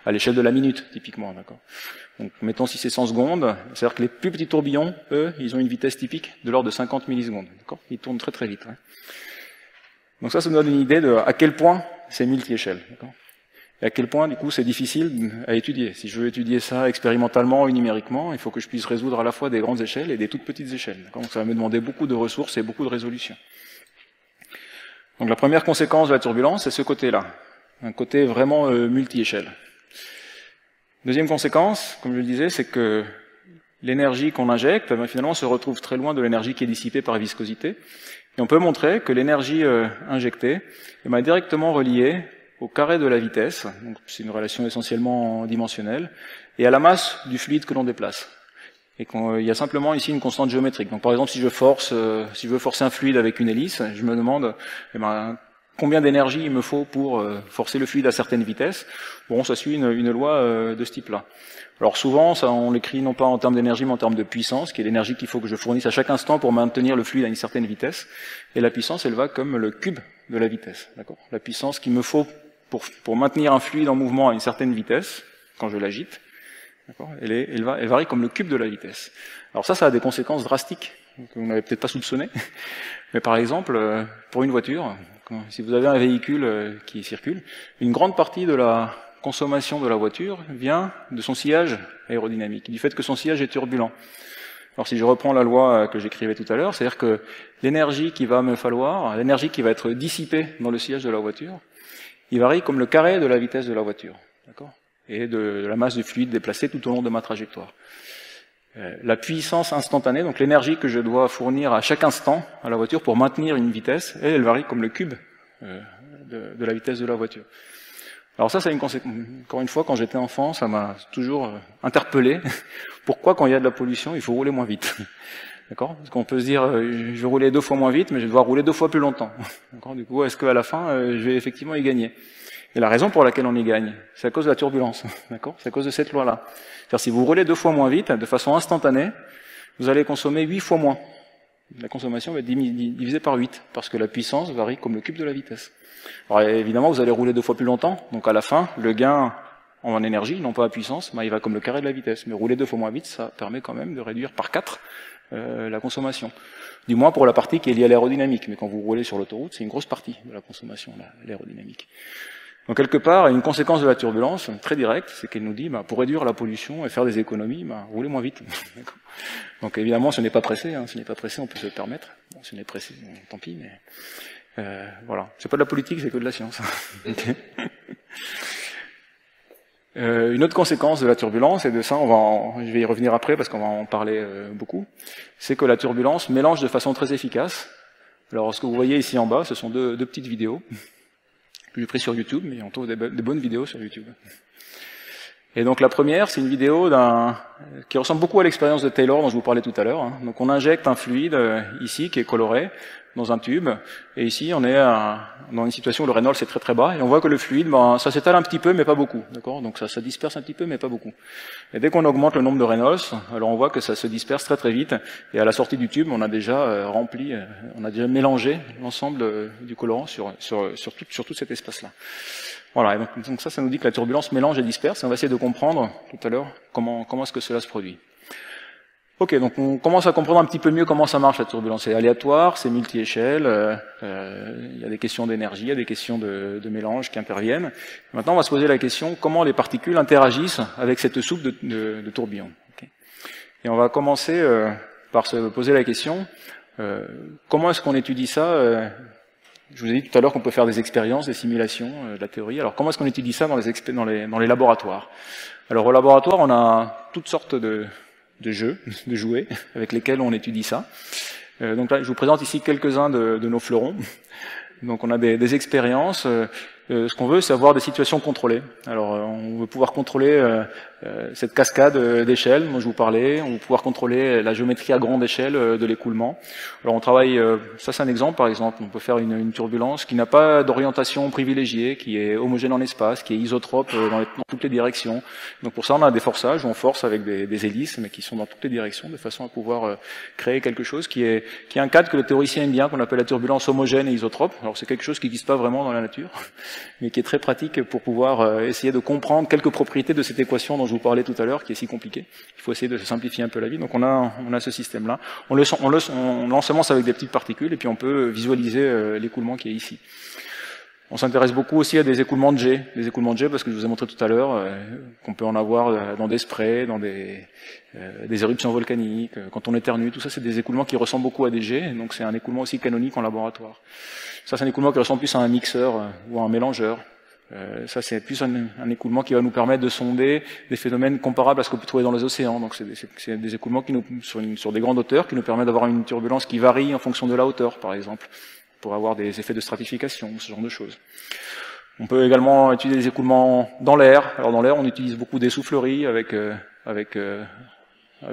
à l'échelle de la minute, typiquement. D'accord ? Donc, mettons si c'est 100 secondes, c'est-à-dire que les plus petits tourbillons, eux, ils ont une vitesse typique de l'ordre de 50 millisecondes. D'accord ? Ils tournent très très vite. Ouais. Donc ça nous donne une idée de à quel point c'est multi-échelle. D'accord ? Et à quel point, du coup, c'est difficile à étudier. Si je veux étudier ça expérimentalement ou numériquement, il faut que je puisse résoudre à la fois des grandes échelles et des toutes petites échelles. D'accord ? Donc ça va me demander beaucoup de ressources et beaucoup de résolution. Donc la première conséquence de la turbulence, c'est ce côté-là. Un côté vraiment multi-échelle. Deuxième conséquence, comme je le disais, c'est que l'énergie qu'on injecte, finalement, se retrouve très loin de l'énergie qui est dissipée par la viscosité. Et on peut montrer que l'énergie injectée est directement reliée au carré de la vitesse, donc c'est une relation essentiellement dimensionnelle, et à la masse du fluide que l'on déplace. Et qu'il y a simplement ici une constante géométrique. Donc par exemple, si je veux forcer un fluide avec une hélice, je me demande combien d'énergie il me faut pour forcer le fluide à certaines vitesses. Bon, ça suit une loi de ce type-là. Alors souvent, ça, on l'écrit non pas en termes d'énergie, mais en termes de puissance, qui est l'énergie qu'il faut que je fournisse à chaque instant pour maintenir le fluide à une certaine vitesse. Et la puissance, elle va comme le cube de la vitesse. D'accord ? La puissance qu'il me faut pour maintenir un fluide en mouvement à une certaine vitesse, quand je l'agite, elle varie comme le cube de la vitesse. Alors ça a des conséquences drastiques, que vous n'avez peut-être pas soupçonné, mais par exemple, pour une voiture, si vous avez un véhicule qui circule, une grande partie de la consommation de la voiture vient de son sillage aérodynamique, du fait que son sillage est turbulent. Alors si je reprends la loi que j'écrivais tout à l'heure, c'est-à-dire que l'énergie qui va me falloir, l'énergie qui va être dissipée dans le sillage de la voiture, il varie comme le carré de la vitesse de la voiture, d'accord, et de la masse de fluide déplacée tout au long de ma trajectoire. La puissance instantanée, donc l'énergie que je dois fournir à chaque instant à la voiture pour maintenir une vitesse, elle varie comme le cube de la vitesse de la voiture. Alors ça, c'est une conséquence. Encore une fois, quand j'étais enfant, ça m'a toujours interpellé. Pourquoi, quand il y a de la pollution, il faut rouler moins vite? D'accord? Parce qu'on peut se dire, je vais rouler 2 fois moins vite, mais je vais devoir rouler 2 fois plus longtemps. D'accord? Du coup, est-ce qu'à la fin, je vais effectivement y gagner? Et la raison pour laquelle on y gagne, c'est à cause de la turbulence. D'accord? C'est à cause de cette loi-là. C'est-à-dire, si vous roulez 2 fois moins vite, de façon instantanée, vous allez consommer 8 fois moins. La consommation va être divisée par 8, parce que la puissance varie comme le cube de la vitesse. Alors évidemment, vous allez rouler 2 fois plus longtemps, donc à la fin, le gain en énergie, non pas à puissance, il va comme le carré de la vitesse. Mais rouler 2 fois moins vite, ça permet quand même de réduire par 4 la consommation. Du moins pour la partie qui est liée à l'aérodynamique. Mais quand vous roulez sur l'autoroute, c'est une grosse partie de la consommation, l'aérodynamique. Donc quelque part, une conséquence de la turbulence, très directe, c'est qu'elle nous dit, pour réduire la pollution et faire des économies, roulez moins vite. Donc évidemment, si on n'est pas pressé, si on n'est pas pressé, on peut se le permettre. Bon, si on est pressé, tant pis, mais voilà. C'est pas de la politique, c'est que de la science. Une autre conséquence de la turbulence, et de ça, je vais y revenir après parce qu'on va en parler beaucoup, c'est que la turbulence mélange de façon très efficace. Alors ce que vous voyez ici en bas, ce sont deux petites vidéos que j'ai prises sur YouTube, mais on trouve des bonnes vidéos sur YouTube. Et donc la première, c'est une vidéo qui ressemble beaucoup à l'expérience de Taylor dont je vous parlais tout à l'heure. Donc on injecte un fluide ici qui est coloré dans un tube, et ici on est dans une situation où le Reynolds est très très bas, et on voit que le fluide, ça s'étale un petit peu, mais pas beaucoup, d'accord. Donc ça disperse un petit peu, mais pas beaucoup. Et dès qu'on augmente le nombre de Reynolds, alors on voit que ça se disperse très très vite, et à la sortie du tube, on a déjà on a déjà mélangé l'ensemble du colorant sur tout cet espace-là. Voilà, et donc ça nous dit que la turbulence mélange et disperse, et on va essayer de comprendre tout à l'heure comment est-ce que cela se produit. Ok, donc on commence à comprendre un petit peu mieux comment ça marche la turbulence. C'est aléatoire, c'est multi-échelle, il y a des questions d'énergie, il y a des questions de mélange qui interviennent. Maintenant, on va se poser la question comment les particules interagissent avec cette soupe de tourbillon. Okay. Et on va commencer par se poser la question comment est-ce qu'on étudie ça je vous ai dit tout à l'heure qu'on peut faire des expériences, des simulations, de la théorie. Alors comment est-ce qu'on étudie ça dans les laboratoires? Alors au laboratoire, on a toutes sortes de jeux, de jouets, avec lesquels on étudie ça. Donc là, je vous présente ici quelques-uns de nos fleurons. Donc on a des expériences. Ce qu'on veut, c'est avoir des situations contrôlées. Alors on veut pouvoir contrôler cette cascade d'échelle dont je vous parlais. On veut pouvoir contrôler la géométrie à grande échelle de l'écoulement. Alors on travaille, ça c'est un exemple par exemple. On peut faire une turbulence qui n'a pas d'orientation privilégiée, qui est homogène en espace, qui est isotrope dans toutes les directions. Donc pour ça on a des forçages où on force avec des hélices, mais qui sont dans toutes les directions, de façon à pouvoir créer quelque chose qui est un cadre que le théoricien aime bien, qu'on appelle la turbulence homogène et isotrope. Alors c'est quelque chose qui n'existe pas vraiment dans la nature, mais qui est très pratique pour pouvoir essayer de comprendre quelques propriétés de cette équation dont je vous parlais tout à l'heure, qui est si compliquée. Il faut essayer de se simplifier un peu la vie. Donc on a ce système-là. On l'ensemence avec des petites particules, et puis on peut visualiser l'écoulement qui est ici. On s'intéresse beaucoup aussi à des écoulements de jet. Des écoulements de jet, parce que je vous ai montré tout à l'heure qu'on peut en avoir dans des sprays, dans des éruptions volcaniques, quand on éternue. Tout ça, c'est des écoulements qui ressemblent beaucoup à des jets. Donc c'est un écoulement aussi canonique en laboratoire. Ça, c'est un écoulement qui ressemble plus à un mixeur ou à un mélangeur. Ça, c'est plus un écoulement qui va nous permettre de sonder des phénomènes comparables à ce qu'on peut trouver dans les océans. Donc, c'est des écoulements qui sur des grandes hauteurs, qui nous permettent d'avoir une turbulence qui varie en fonction de la hauteur, par exemple, pour avoir des effets de stratification, ce genre de choses. On peut également utiliser des écoulements dans l'air. Alors, dans l'air, on utilise beaucoup des souffleries avec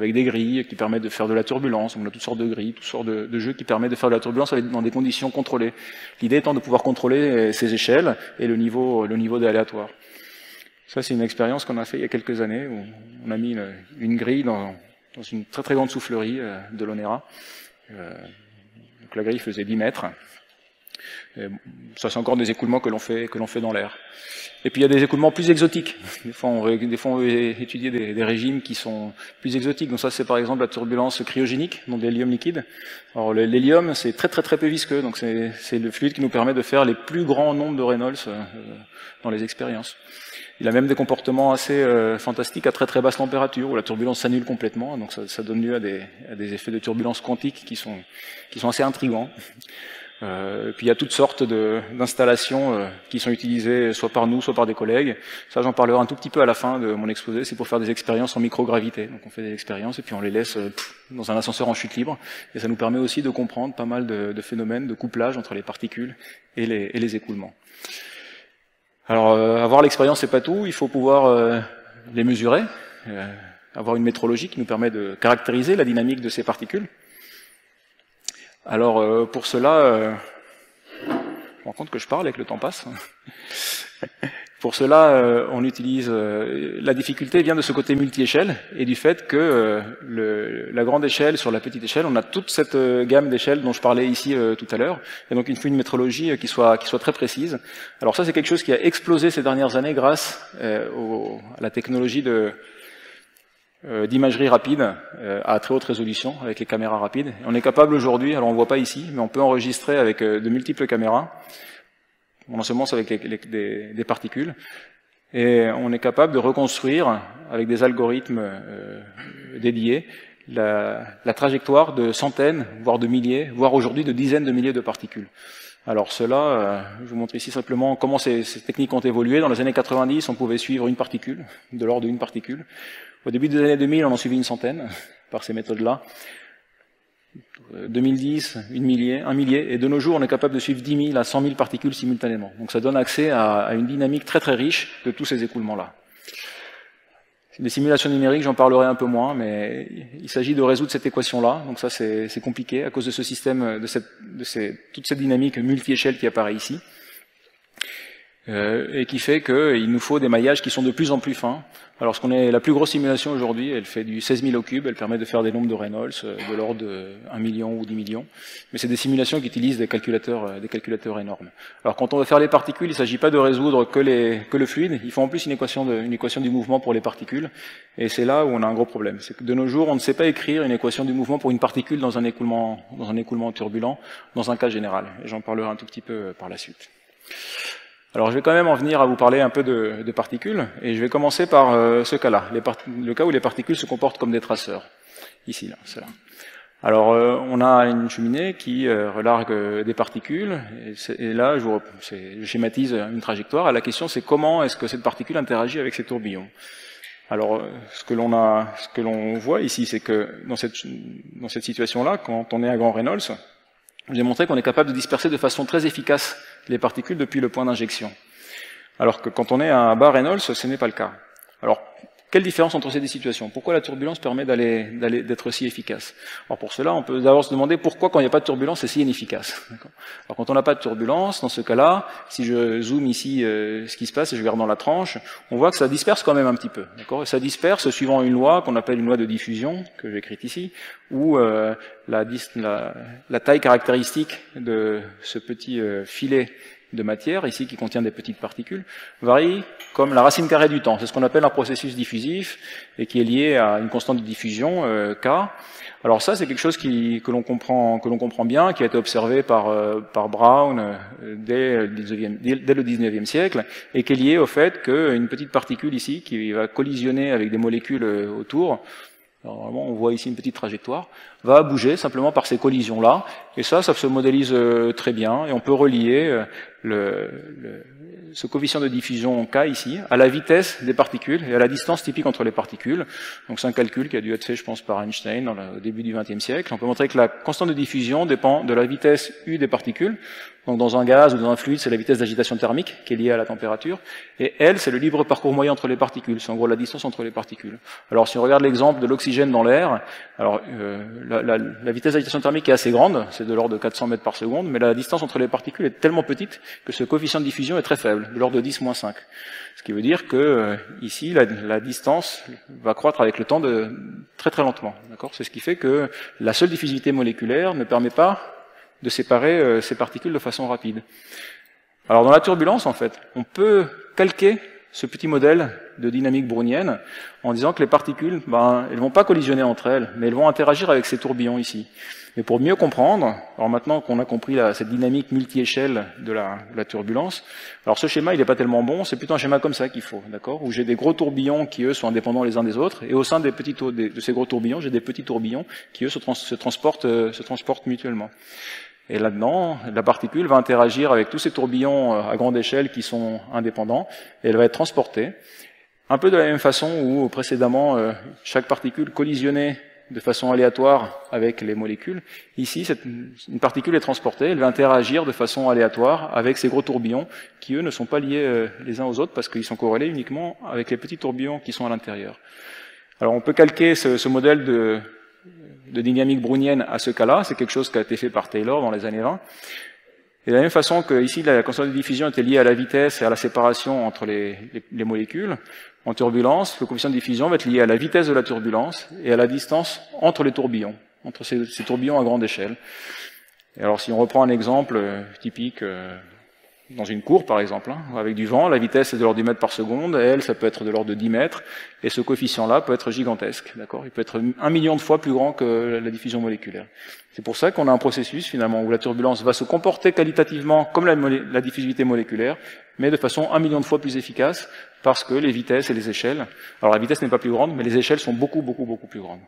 des grilles qui permettent de faire de la turbulence. On a toutes sortes de grilles, toutes sortes de jeux qui permettent de faire de la turbulence dans des conditions contrôlées. L'idée étant de pouvoir contrôler ces échelles et le niveau d'aléatoire. Ça, c'est une expérience qu'on a fait il y a quelques années, où on a mis une grille dans une très très grande soufflerie de l'Onera. Donc la grille faisait 10 mètres. Et ça, c'est encore des écoulements que l'on fait dans l'air. Et puis il y a des écoulements plus exotiques. Des fois, on veut étudier des régimes qui sont plus exotiques. Donc ça, c'est par exemple la turbulence cryogénique, donc l'hélium liquide. Alors l'hélium, c'est très peu visqueux, donc c'est le fluide qui nous permet de faire les plus grands nombres de Reynolds dans les expériences. Il a même des comportements assez fantastiques à très basse température, où la turbulence s'annule complètement, donc ça donne lieu à des effets de turbulence quantique qui sont assez intrigants. Puis il y a toutes sortes d'installations qui sont utilisées soit par nous, soit par des collègues. Ça, j'en parlerai un tout petit peu à la fin de mon exposé. C'est pour faire des expériences en microgravité. Donc on fait des expériences et puis on les laisse dans un ascenseur en chute libre. Et ça nous permet aussi de comprendre pas mal de phénomènes de couplage entre les particules et les écoulements. Alors avoir l'expérience, c'est pas tout. Il faut pouvoir les mesurer, avoir une métrologie qui nous permet de caractériser la dynamique de ces particules. Alors pour cela, je me rends compte que je parle et que le temps passe. Pour cela, on utilise la difficulté vient de ce côté multi-échelle et du fait que la grande échelle sur la petite échelle, on a toute cette gamme d'échelles dont je parlais ici tout à l'heure. Et donc il faut une métrologie qui soit très précise. Alors ça, c'est quelque chose qui a explosé ces dernières années grâce à la technologie d'imagerie rapide à très haute résolution avec les caméras rapides. On est capable aujourd'hui, alors on ne voit pas ici, mais on peut enregistrer avec de multiples caméras. On ensemence avec des particules. Et on est capable de reconstruire avec des algorithmes dédiés la trajectoire de centaines, voire de milliers, voire aujourd'hui de dizaines de milliers de particules. Alors cela, je vous montre ici simplement comment ces techniques ont évolué. Dans les années 90, on pouvait suivre une particule, de l'ordre d'une particule. Au début des années 2000, on en suivit une centaine par ces méthodes-là. 2010, un millier, et de nos jours, on est capable de suivre 10 000 à 100 000 particules simultanément. Donc ça donne accès à une dynamique très riche de tous ces écoulements-là. Les simulations numériques, j'en parlerai un peu moins, mais il s'agit de résoudre cette équation-là. Donc ça, c'est compliqué à cause de ce système, toute cette dynamique multi-échelle qui apparaît ici, et qui fait qu'il nous faut des maillages qui sont de plus en plus fins. Alors, la plus grosse simulation aujourd'hui, elle fait du 16 000 au cube, elle permet de faire des nombres de Reynolds de l'ordre de 1 million ou 10 millions. Mais c'est des simulations qui utilisent des calculateurs énormes. Alors, quand on veut faire les particules, il ne s'agit pas de résoudre que le fluide, il faut en plus une équation du mouvement pour les particules. Et c'est là où on a un gros problème. C'est que de nos jours, on ne sait pas écrire une équation du mouvement pour une particule dans un écoulement turbulent, dans un cas général. Et j'en parlerai un tout petit peu par la suite. Alors je vais quand même en venir à vous parler un peu de particules, et je vais commencer par ce cas-là, le cas où les particules se comportent comme des traceurs. Ici, là, c'est là. Alors on a une cheminée qui relargue des particules, et là je schématise une trajectoire, et la question c'est comment est-ce que cette particule interagit avec ces tourbillons. Alors ce que l'on voit ici, c'est que dans cette situation-là, quand on est à grand Reynolds, j'ai montré qu'on est capable de disperser de façon très efficace les particules depuis le point d'injection. Alors que quand on est à bas Reynolds, ce n'est pas le cas. Alors, quelle différence entre ces deux situations? Pourquoi la turbulence permet d'être si efficace? Alors pour cela, on peut d'abord se demander pourquoi quand il n'y a pas de turbulence, c'est si inefficace. Alors quand on n'a pas de turbulence, dans ce cas-là, si je zoome ici ce qui se passe et je regarde dans la tranche, on voit que ça disperse quand même un petit peu. Et ça disperse suivant une loi qu'on appelle une loi de diffusion, que j'ai écrite ici, où la taille caractéristique de ce petit filet de matière, ici qui contient des petites particules, varie comme la racine carrée du temps. C'est ce qu'on appelle un processus diffusif et qui est lié à une constante de diffusion, K. Alors ça, c'est quelque chose que l'on comprend bien, qui a été observé par Brown dès le 19e siècle, et qui est lié au fait qu'une petite particule ici, qui va collisionner avec des molécules autour, alors, normalement, on voit ici une petite trajectoire, va bouger simplement par ces collisions-là, et ça se modélise très bien, et on peut relier ce coefficient de diffusion K ici à la vitesse des particules et à la distance typique entre les particules. Donc c'est un calcul qui a dû être fait, je pense, par Einstein au début du XXe siècle. On peut montrer que la constante de diffusion dépend de la vitesse U des particules. Donc dans un gaz ou dans un fluide, c'est la vitesse d'agitation thermique qui est liée à la température. Et L, c'est le libre parcours moyen entre les particules. C'est en gros la distance entre les particules. Alors si on regarde l'exemple de l'oxygène dans l'air, alors la vitesse d'agitation thermique est assez grande, c'est de l'ordre de 400 mètres par seconde, mais la distance entre les particules est tellement petite que ce coefficient de diffusion est très faible, de l'ordre de 10-5. Ce qui veut dire que ici, la distance va croître avec le temps très lentement. C'est ce qui fait que la seule diffusivité moléculaire ne permet pas de séparer ces particules de façon rapide. Alors dans la turbulence, en fait, on peut calquer ce petit modèle de dynamique brownienne en disant que les particules, elles vont pas collisionner entre elles, mais elles vont interagir avec ces tourbillons ici. Mais pour mieux comprendre, alors maintenant qu'on a compris cette dynamique multi-échelle de la turbulence, alors ce schéma il n'est pas tellement bon, c'est plutôt un schéma comme ça qu'il faut, d'accord, où j'ai des gros tourbillons qui eux sont indépendants les uns des autres, et au sein de ces gros tourbillons, j'ai des petits tourbillons qui eux se transportent mutuellement. Et là-dedans, la particule va interagir avec tous ces tourbillons à grande échelle qui sont indépendants, et elle va être transportée, un peu de la même façon où précédemment chaque particule collisionnait de façon aléatoire avec les molécules. Ici, une particule est transportée, elle va interagir de façon aléatoire avec ces gros tourbillons qui, eux, ne sont pas liés les uns aux autres parce qu'ils sont corrélés uniquement avec les petits tourbillons qui sont à l'intérieur. Alors on peut calquer ce modèle de dynamique brownienne à ce cas-là, c'est quelque chose qui a été fait par Taylor dans les années 20. Et de la même façon que ici, la constante de diffusion était liée à la vitesse et à la séparation entre les molécules, en turbulence, le coefficient de diffusion va être lié à la vitesse de la turbulence et à la distance entre les tourbillons, entre ces tourbillons à grande échelle. Et alors si on reprend un exemple typique dans une cour par exemple, avec du vent, la vitesse est de l'ordre du mètre par seconde, et elle, ça peut être de l'ordre de 10 mètres, et ce coefficient-là peut être gigantesque, d'accord ? Il peut être 1 million de fois plus grand que la diffusion moléculaire. C'est pour ça qu'on a un processus finalement où la turbulence va se comporter qualitativement comme la diffusivité moléculaire, mais de façon 1 million de fois plus efficace, parce que les vitesses et les échelles, alors la vitesse n'est pas plus grande, mais les échelles sont beaucoup plus grandes.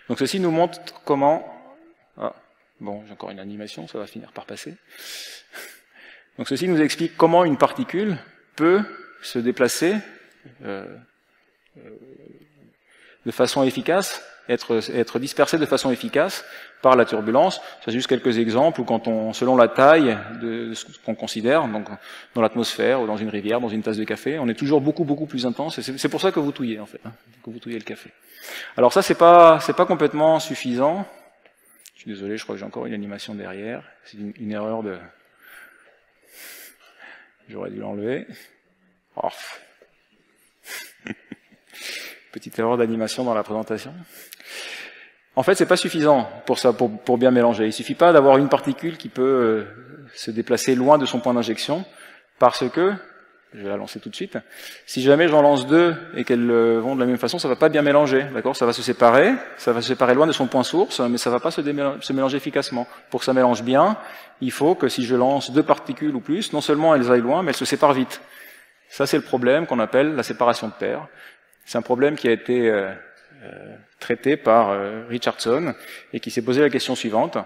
Donc ceci nous montre comment... Ah, bon, j'ai encore une animation, ça va finir par passer. Donc ceci nous explique comment une particule peut se déplacer de façon efficace, être dispersée de façon efficace par la turbulence. C'est juste quelques exemples où quand selon la taille de ce qu'on considère, donc dans l'atmosphère ou dans une rivière, dans une tasse de café, on est toujours beaucoup plus intense, et c'est pour ça que vous touillez en fait, que vous touillez le café. Alors ça c'est pas complètement suffisant. Je suis désolé, je crois que j'ai encore une animation derrière. C'est une erreur de... J'aurais dû l'enlever. Oh. Petite erreur d'animation dans la présentation. En fait, c'est pas suffisant pour ça, pour bien mélanger. Il suffit pas d'avoir une particule qui peut se déplacer loin de son point d'injection, parce que, je vais la lancer tout de suite, si jamais j'en lance deux et qu'elles vont de la même façon, ça va pas bien mélanger, d'accord ? Ça va se séparer loin de son point source, mais ça va pas se mélanger efficacement. Pour que ça mélange bien, il faut que si je lance deux particules ou plus, non seulement elles aillent loin, mais elles se séparent vite. Ça, c'est le problème qu'on appelle la séparation de paires. C'est un problème qui a été traité par Richardson et qui s'est posé la question suivante.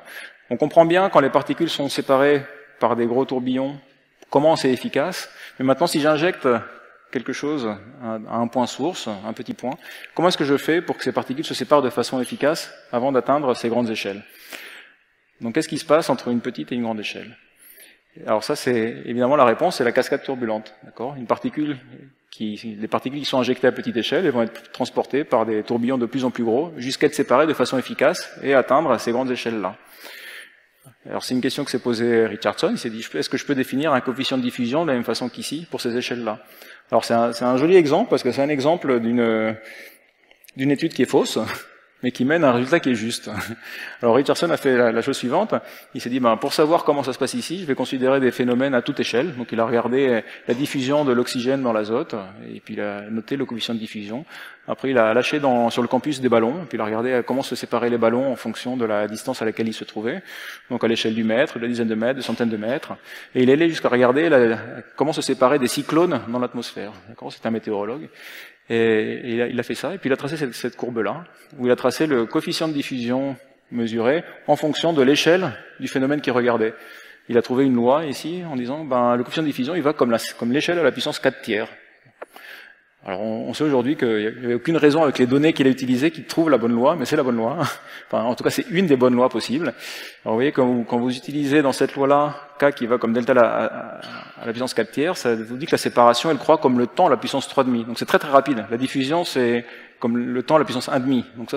On comprend bien quand les particules sont séparées par des gros tourbillons, comment c'est efficace, mais maintenant si j'injecte quelque chose à un point source, un petit point, comment est-ce que je fais pour que ces particules se séparent de façon efficace avant d'atteindre ces grandes échelles? Donc qu'est-ce qui se passe entre une petite et une grande échelle? Alors ça, c'est évidemment la réponse, c'est la cascade turbulente. D'accord ? Les particules qui sont injectées à petite échelle, elles vont être transportées par des tourbillons de plus en plus gros, jusqu'à être séparées de façon efficace et atteindre ces grandes échelles-là. Alors c'est une question que s'est posée Richardson, il s'est dit, est-ce que je peux définir un coefficient de diffusion de la même façon qu'ici, pour ces échelles-là? Alors c'est un joli exemple, parce que c'est un exemple d'une étude qui est fausse, mais qui mène à un résultat qui est juste. Alors Richardson a fait la chose suivante, il s'est dit, pour savoir comment ça se passe ici, je vais considérer des phénomènes à toute échelle. Donc il a regardé la diffusion de l'oxygène dans l'azote, et puis il a noté le coefficient de diffusion. Après il a lâché sur le campus des ballons, et puis il a regardé comment se séparaient les ballons en fonction de la distance à laquelle ils se trouvaient, donc à l'échelle du mètre, de la dizaine de mètres, de centaines de mètres. Et il est allé jusqu'à regarder comment se séparaient des cyclones dans l'atmosphère. D'accord ? C'est un météorologue. Et il a fait ça, et puis il a tracé cette courbe-là, où il a tracé le coefficient de diffusion mesuré en fonction de l'échelle du phénomène qu'il regardait. Il a trouvé une loi ici, en disant, le coefficient de diffusion, il va comme l'échelle à la puissance 4 tiers. Alors on sait aujourd'hui qu'il n'y avait aucune raison avec les données qu'il a utilisées qu'il trouve la bonne loi, mais c'est la bonne loi. Enfin, en tout cas, c'est une des bonnes lois possibles. Alors vous voyez, quand vous utilisez dans cette loi-là, K qui va comme delta à la puissance 4 tiers, ça vous dit que la séparation, elle croît comme le temps à la puissance 3,5. Donc c'est très rapide. La diffusion, c'est comme le temps à la puissance 1,5. Donc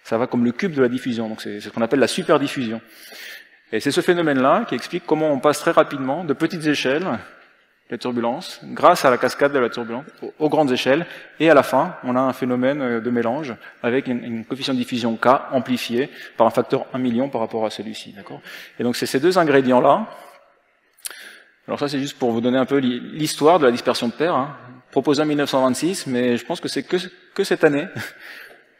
ça va comme le cube de la diffusion. Donc c'est ce qu'on appelle la superdiffusion. Et c'est ce phénomène-là qui explique comment on passe très rapidement de petites échelles la turbulence, grâce à la cascade de la turbulence, aux grandes échelles, et à la fin, on a un phénomène de mélange avec une coefficient de diffusion K amplifié par un facteur 1 million par rapport à celui-ci, d'accord? Et donc c'est ces deux ingrédients-là. Alors ça c'est juste pour vous donner un peu l'histoire de la dispersion de paires, hein, proposée en 1926, mais je pense que c'est que cette année,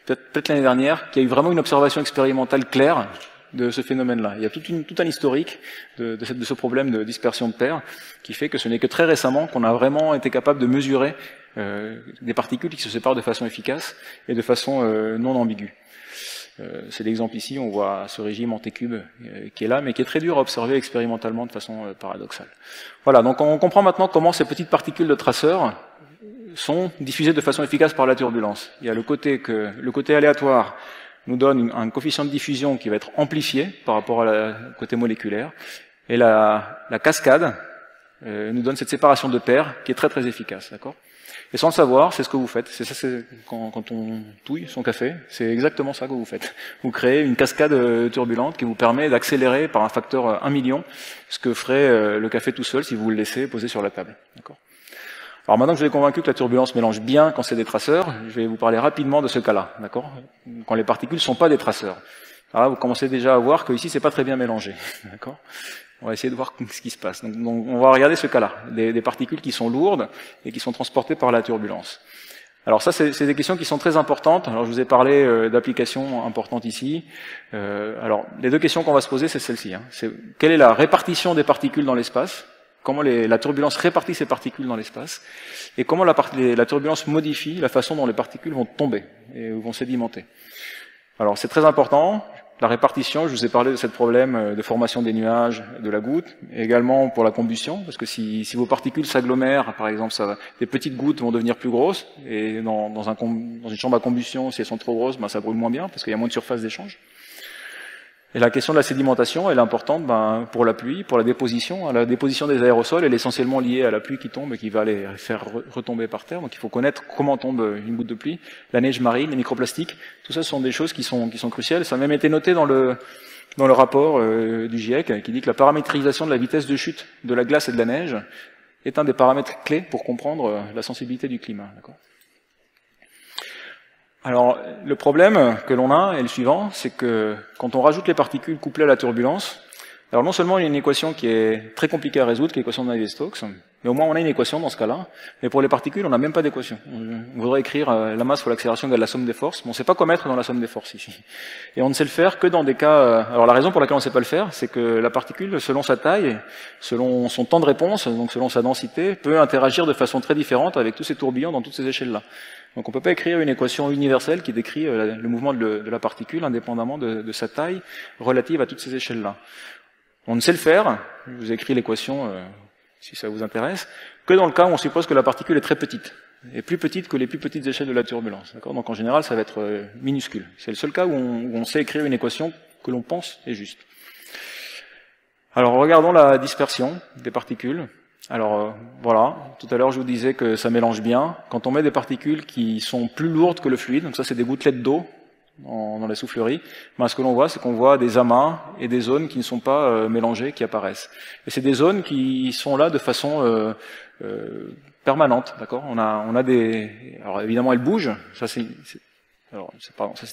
peut-être l'année dernière, qu'il y a eu vraiment une observation expérimentale claire de ce phénomène-là. Il y a tout un historique de ce problème de dispersion de paires qui fait que ce n'est que très récemment qu'on a vraiment été capable de mesurer des particules qui se séparent de façon efficace et de façon non ambiguë. C'est l'exemple ici, on voit ce régime en T-cube qui est là, mais qui est très dur à observer expérimentalement de façon paradoxale. Voilà, donc on comprend maintenant comment ces petites particules de traceurs sont diffusées de façon efficace par la turbulence. Il y a le côté aléatoire nous donne un coefficient de diffusion qui va être amplifié par rapport au côté moléculaire, et la cascade nous donne cette séparation de paires qui est très très efficace, d'accord? Et sans le savoir, c'est ce que vous faites. C'est ça, quand on touille son café, c'est exactement ça que vous faites. Vous créez une cascade turbulente qui vous permet d'accélérer par un facteur 1 million ce que ferait le café tout seul si vous le laissez poser sur la table, d'accord? Alors maintenant que je vous ai convaincu que la turbulence mélange bien quand c'est des traceurs, je vais vous parler rapidement de ce cas-là, d'accord? Quand les particules ne sont pas des traceurs. Alors là, vous commencez déjà à voir qu'ici, c'est pas très bien mélangé, d'accord? On va essayer de voir ce qui se passe. Donc on va regarder ce cas-là, des particules qui sont lourdes et qui sont transportées par la turbulence. Alors ça, c'est des questions qui sont très importantes. Alors je vous ai parlé d'applications importantes ici. Alors les deux questions qu'on va se poser, c'est celle-ci. Hein. C'est quelle est la répartition des particules dans l'espace? Comment la turbulence répartit ces particules dans l'espace, et comment la turbulence modifie la façon dont les particules vont tomber et vont sédimenter. Alors c'est très important, la répartition, je vous ai parlé de ce problème de formation des nuages, de la goutte, et également pour la combustion, parce que si vos particules s'agglomèrent, par exemple, des petites gouttes vont devenir plus grosses, et dans une chambre à combustion, si elles sont trop grosses, ça brûle moins bien, parce qu'il y a moins de surface d'échange. Et la question de la sédimentation, elle est importante pour la pluie, pour la déposition. La déposition des aérosols, elle est essentiellement liée à la pluie qui tombe et qui va les faire retomber par terre. Donc il faut connaître comment tombe une goutte de pluie. La neige marine, les microplastiques, tout ça ce sont des choses qui sont cruciales. Ça a même été noté dans le rapport du GIEC qui dit que la paramétrisation de la vitesse de chute de la glace et de la neige est un des paramètres clés pour comprendre la sensibilité du climat. D'accord ? Alors, le problème que l'on a est le suivant, c'est que quand on rajoute les particules couplées à la turbulence, alors non seulement il y a une équation qui est très compliquée à résoudre, qui est l'équation de Navier-Stokes, mais au moins on a une équation dans ce cas-là, mais pour les particules, on n'a même pas d'équation. On voudrait écrire la masse fois l'accélération égale la somme des forces, mais on ne sait pas quoi mettre dans la somme des forces ici. Et on ne sait le faire que dans des cas... Alors la raison pour laquelle on ne sait pas le faire, c'est que la particule, selon sa taille, selon son temps de réponse, donc selon sa densité, peut interagir de façon très différente avec tous ces tourbillons dans toutes ces échelles-là. Donc on ne peut pas écrire une équation universelle qui décrit le mouvement de la particule indépendamment de sa taille relative à toutes ces échelles-là. On ne sait le faire, je vous ai écrit l'équation si ça vous intéresse, que dans le cas où on suppose que la particule est très petite, et plus petite que les plus petites échelles de la turbulence. Donc en général ça va être minuscule. C'est le seul cas où on sait écrire une équation que l'on pense est juste. Alors regardons la dispersion des particules. Alors voilà, tout à l'heure je vous disais que ça mélange bien. Quand on met des particules qui sont plus lourdes que le fluide, donc ça c'est des gouttelettes d'eau dans la soufflerie, ce que l'on voit c'est qu'on voit des amas et des zones qui ne sont pas mélangées qui apparaissent. Et c'est des zones qui sont là de façon permanente, d'accord ? On a des... Alors évidemment elles bougent, ça c'est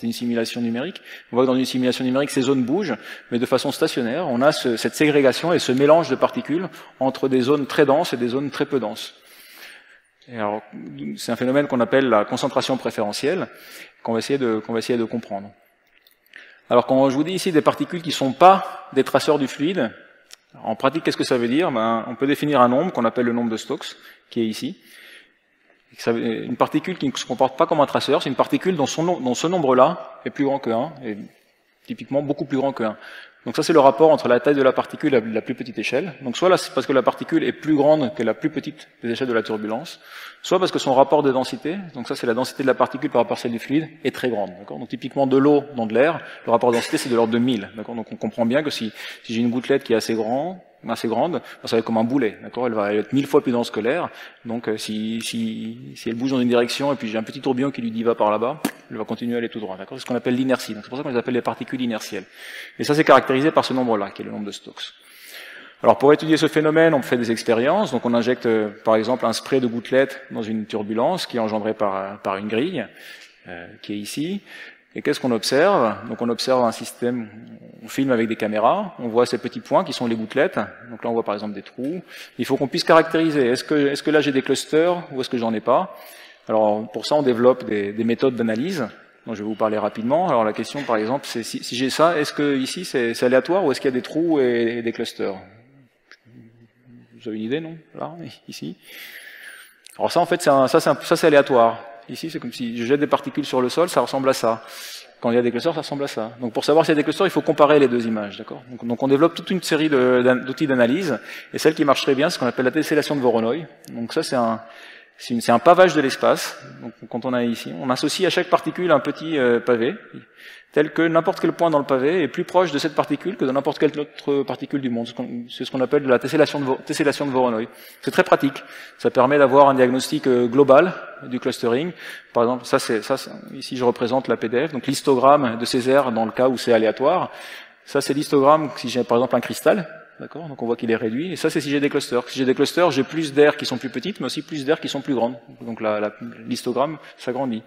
une simulation numérique. On voit que dans une simulation numérique, ces zones bougent, mais de façon stationnaire. On a cette ségrégation et ce mélange de particules entre des zones très denses et des zones très peu denses. Et alors, c'est un phénomène qu'on appelle la concentration préférentielle, qu'on va essayer de comprendre. Alors, quand je vous dis ici des particules qui ne sont pas des traceurs du fluide, en pratique, qu'est-ce que ça veut dire ? On peut définir un nombre qu'on appelle le nombre de Stokes, qui est ici. Une particule qui ne se comporte pas comme un traceur, c'est une particule dont ce nombre-là est plus grand que 1, et typiquement beaucoup plus grand que 1. Donc ça c'est le rapport entre la taille de la particule et la plus petite échelle. Donc soit là c'est parce que la particule est plus grande que la plus petite des échelles de la turbulence, soit parce que son rapport de densité, donc ça c'est la densité de la particule par rapport à celle du fluide, est très grande. Donc typiquement de l'eau dans de l'air, le rapport de densité c'est de l'ordre de 1000. Donc on comprend bien que si j'ai une gouttelette qui est assez grande, ça va être comme un boulet, d'accord ? Elle va être 1000 fois plus dense que l'air. Donc si elle bouge dans une direction et puis j'ai un petit tourbillon qui lui dit va par là-bas, elle va continuer à aller tout droit, d'accord ? C'est ce qu'on appelle l'inertie. Donc c'est pour ça qu'on les appelle les particules inertielles. Et ça c'est caractérisé par ce nombre-là, qui est le nombre de Stokes. Alors pour étudier ce phénomène, on fait des expériences. Donc on injecte par exemple un spray de gouttelettes dans une turbulence qui est engendrée par une grille qui est ici. Et qu'est-ce qu'on observe? Donc on observe un système, on filme avec des caméras, on voit ces petits points qui sont les gouttelettes. Donc là on voit par exemple des trous. Il faut qu'on puisse caractériser, est-ce que là j'ai des clusters ou est-ce que j'en ai pas? Alors pour ça on développe des méthodes d'analyse. Donc je vais vous parler rapidement. Alors la question par exemple c'est si j'ai ça, est-ce que ici c'est aléatoire ou est-ce qu'il y a des trous et des clusters? Vous avez une idée, non? Là, ici. Alors ça, en fait, ça c'est aléatoire. Ici, c'est comme si je jette des particules sur le sol, ça ressemble à ça. Quand il y a des clusters, ça ressemble à ça. Donc pour savoir s'il y a des clusters, il faut comparer les deux images, d'accord? Donc on développe toute une série d'outils d'analyse, et celle qui marche très bien, c'est ce qu'on appelle la tessellation de Voronoi. Donc ça, c'est un pavage de l'espace. Donc quand on a ici, on associe à chaque particule un petit pavé, tel que n'importe quel point dans le pavé est plus proche de cette particule que de n'importe quelle autre particule du monde. C'est ce qu'on appelle la tessellation de Voronoi. C'est très pratique. Ça permet d'avoir un diagnostic global du clustering. Par exemple, ici je représente la PDF, donc l'histogramme de ces aires dans le cas où c'est aléatoire. Ça c'est l'histogramme si j'ai par exemple un cristal. D'accord, donc on voit qu'il est réduit. Et ça, c'est si j'ai des clusters. Si j'ai des clusters, j'ai plus d'aires qui sont plus petites, mais aussi plus d'aires qui sont plus grandes. Donc l'histogramme s'agrandit.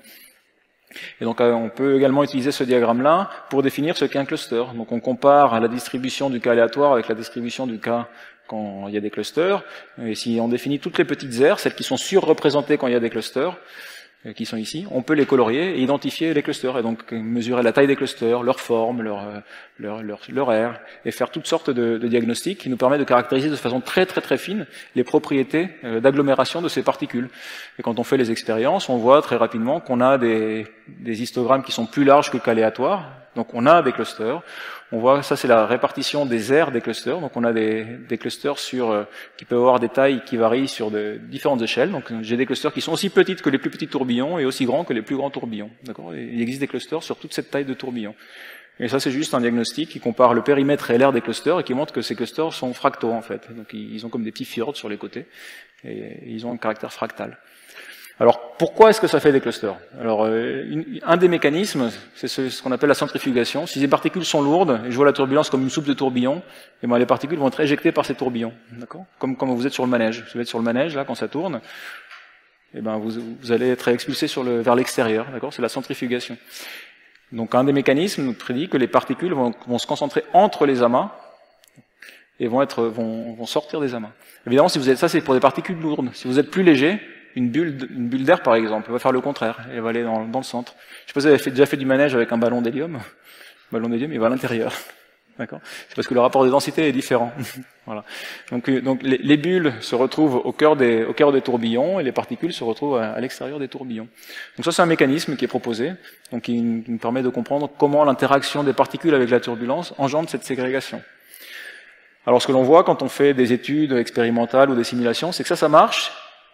Et donc on peut également utiliser ce diagramme-là pour définir ce qu'est un cluster. Donc on compare la distribution du cas aléatoire avec la distribution du cas quand il y a des clusters. Et si on définit toutes les petites aires, celles qui sont surreprésentées quand il y a des clusters, qui sont ici, on peut les colorier et identifier les clusters, et donc mesurer la taille des clusters, leur forme, leur aire, et faire toutes sortes de diagnostics qui nous permettent de caractériser de façon très très très fine les propriétés d'agglomération de ces particules. Et quand on fait les expériences, on voit très rapidement qu'on a des histogrammes qui sont plus larges que le cas aléatoire, donc on a des clusters. On voit, ça c'est la répartition des aires des clusters, donc on a des clusters qui peuvent avoir des tailles qui varient sur différentes échelles. Donc j'ai des clusters qui sont aussi petites que les plus petits tourbillons et aussi grands que les plus grands tourbillons. D'accord ? Il existe des clusters sur toute cette taille de tourbillon. Et ça c'est juste un diagnostic qui compare le périmètre et l'aire des clusters et qui montre que ces clusters sont fractaux en fait. Donc ils ont comme des petits fjords sur les côtés et ils ont un caractère fractal. Alors, pourquoi est-ce que ça fait des clusters? Alors, un des mécanismes, c'est ce qu'on appelle la centrifugation. Si les particules sont lourdes, et je vois la turbulence comme une soupe de tourbillons, et ben les particules vont être éjectées par ces tourbillons, d'accord? Comme quand vous êtes sur le manège. Vous êtes sur le manège, là, quand ça tourne, et ben vous allez être expulsé vers l'extérieur, d'accord? C'est la centrifugation. Donc, un des mécanismes nous prédit que les particules vont se concentrer entre les amas, et vont sortir des amas. Évidemment, ça c'est pour des particules lourdes. Si vous êtes plus léger, une bulle d'air par exemple, elle va faire le contraire, elle va aller dans le centre. Je sais pas si vous avez déjà fait du manège avec un ballon d'hélium. Le ballon d'hélium, il va à l'intérieur. D'accord ? C'est parce que le rapport de densité est différent. Voilà. Donc les bulles se retrouvent au cœur des tourbillons et les particules se retrouvent à l'extérieur des tourbillons. Donc ça c'est un mécanisme qui est proposé, donc qui nous permet de comprendre comment l'interaction des particules avec la turbulence engendre cette ségrégation. Alors ce que l'on voit quand on fait des études expérimentales ou des simulations, c'est que ça marche,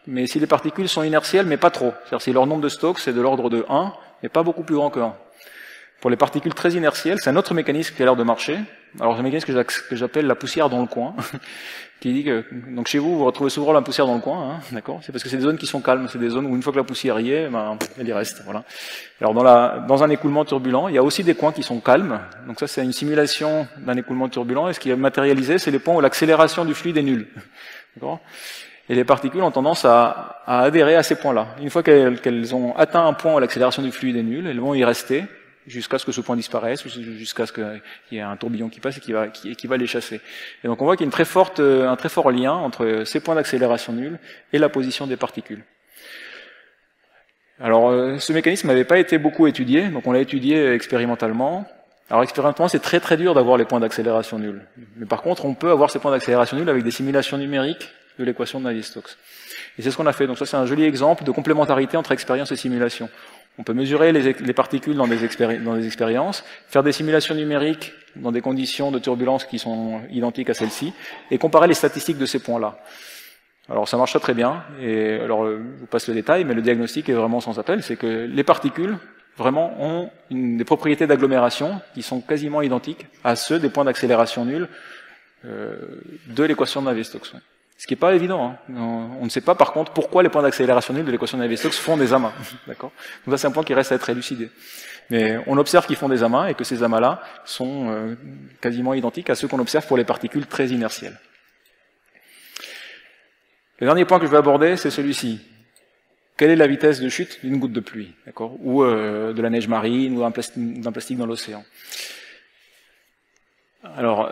mais si les particules sont inertielles, mais pas trop. C'est-à-dire si leur nombre de Stokes c'est de l'ordre de 1, mais pas beaucoup plus grand que 1. Pour les particules très inertielles, c'est un autre mécanisme qui a l'air de marcher. Alors c'est un mécanisme que j'appelle la poussière dans le coin, qui dit que donc chez vous retrouvez souvent la poussière dans le coin, hein, d'accord ? C'est parce que c'est des zones qui sont calmes, c'est des zones où une fois que la poussière y est, ben, elle y reste. Voilà. Alors dans un écoulement turbulent, il y a aussi des coins qui sont calmes. Donc ça c'est une simulation d'un écoulement turbulent, et ce qui est matérialisé, c'est les points où l'accélération du fluide est nulle. D'accord ? Et les particules ont tendance à adhérer à ces points-là. Une fois qu'elles ont atteint un point où l'accélération du fluide est nulle, elles vont y rester jusqu'à ce que ce point disparaisse, ou jusqu'à ce qu'il y ait un tourbillon qui passe et qui va les chasser. Et donc on voit qu'il y a un très fort lien entre ces points d'accélération nulle et la position des particules. Alors ce mécanisme n'avait pas été beaucoup étudié, donc on l'a étudié expérimentalement. Alors expérimentalement, c'est très très dur d'avoir les points d'accélération nuls. Mais par contre, on peut avoir ces points d'accélération nuls avec des simulations numériques de l'équation de Navier-Stokes. Et c'est ce qu'on a fait. Donc ça, c'est un joli exemple de complémentarité entre expérience et simulation. On peut mesurer les particules dans des expériences, faire des simulations numériques dans des conditions de turbulence qui sont identiques à celles-ci, et comparer les statistiques de ces points-là. Alors ça marche très bien, et alors je vous passe le détail, mais le diagnostic est vraiment sans appel, c'est que les particules vraiment ont des propriétés d'agglomération qui sont quasiment identiques à ceux des points d'accélération nuls de l'équation de Navier-Stokes. Ce qui n'est pas évident. Hein. On ne sait pas par contre pourquoi les points d'accélération nuls de l'équation de Navier-Stokes font des amas. D'accord ? Donc ça c'est un point qui reste à être élucidé. Mais on observe qu'ils font des amas et que ces amas-là sont quasiment identiques à ceux qu'on observe pour les particules très inertielles. Le dernier point que je vais aborder, c'est celui-ci. Quelle est la vitesse de chute d'une goutte de pluie, d'accord, ou de la neige marine, ou d'un plastique dans l'océan? Alors,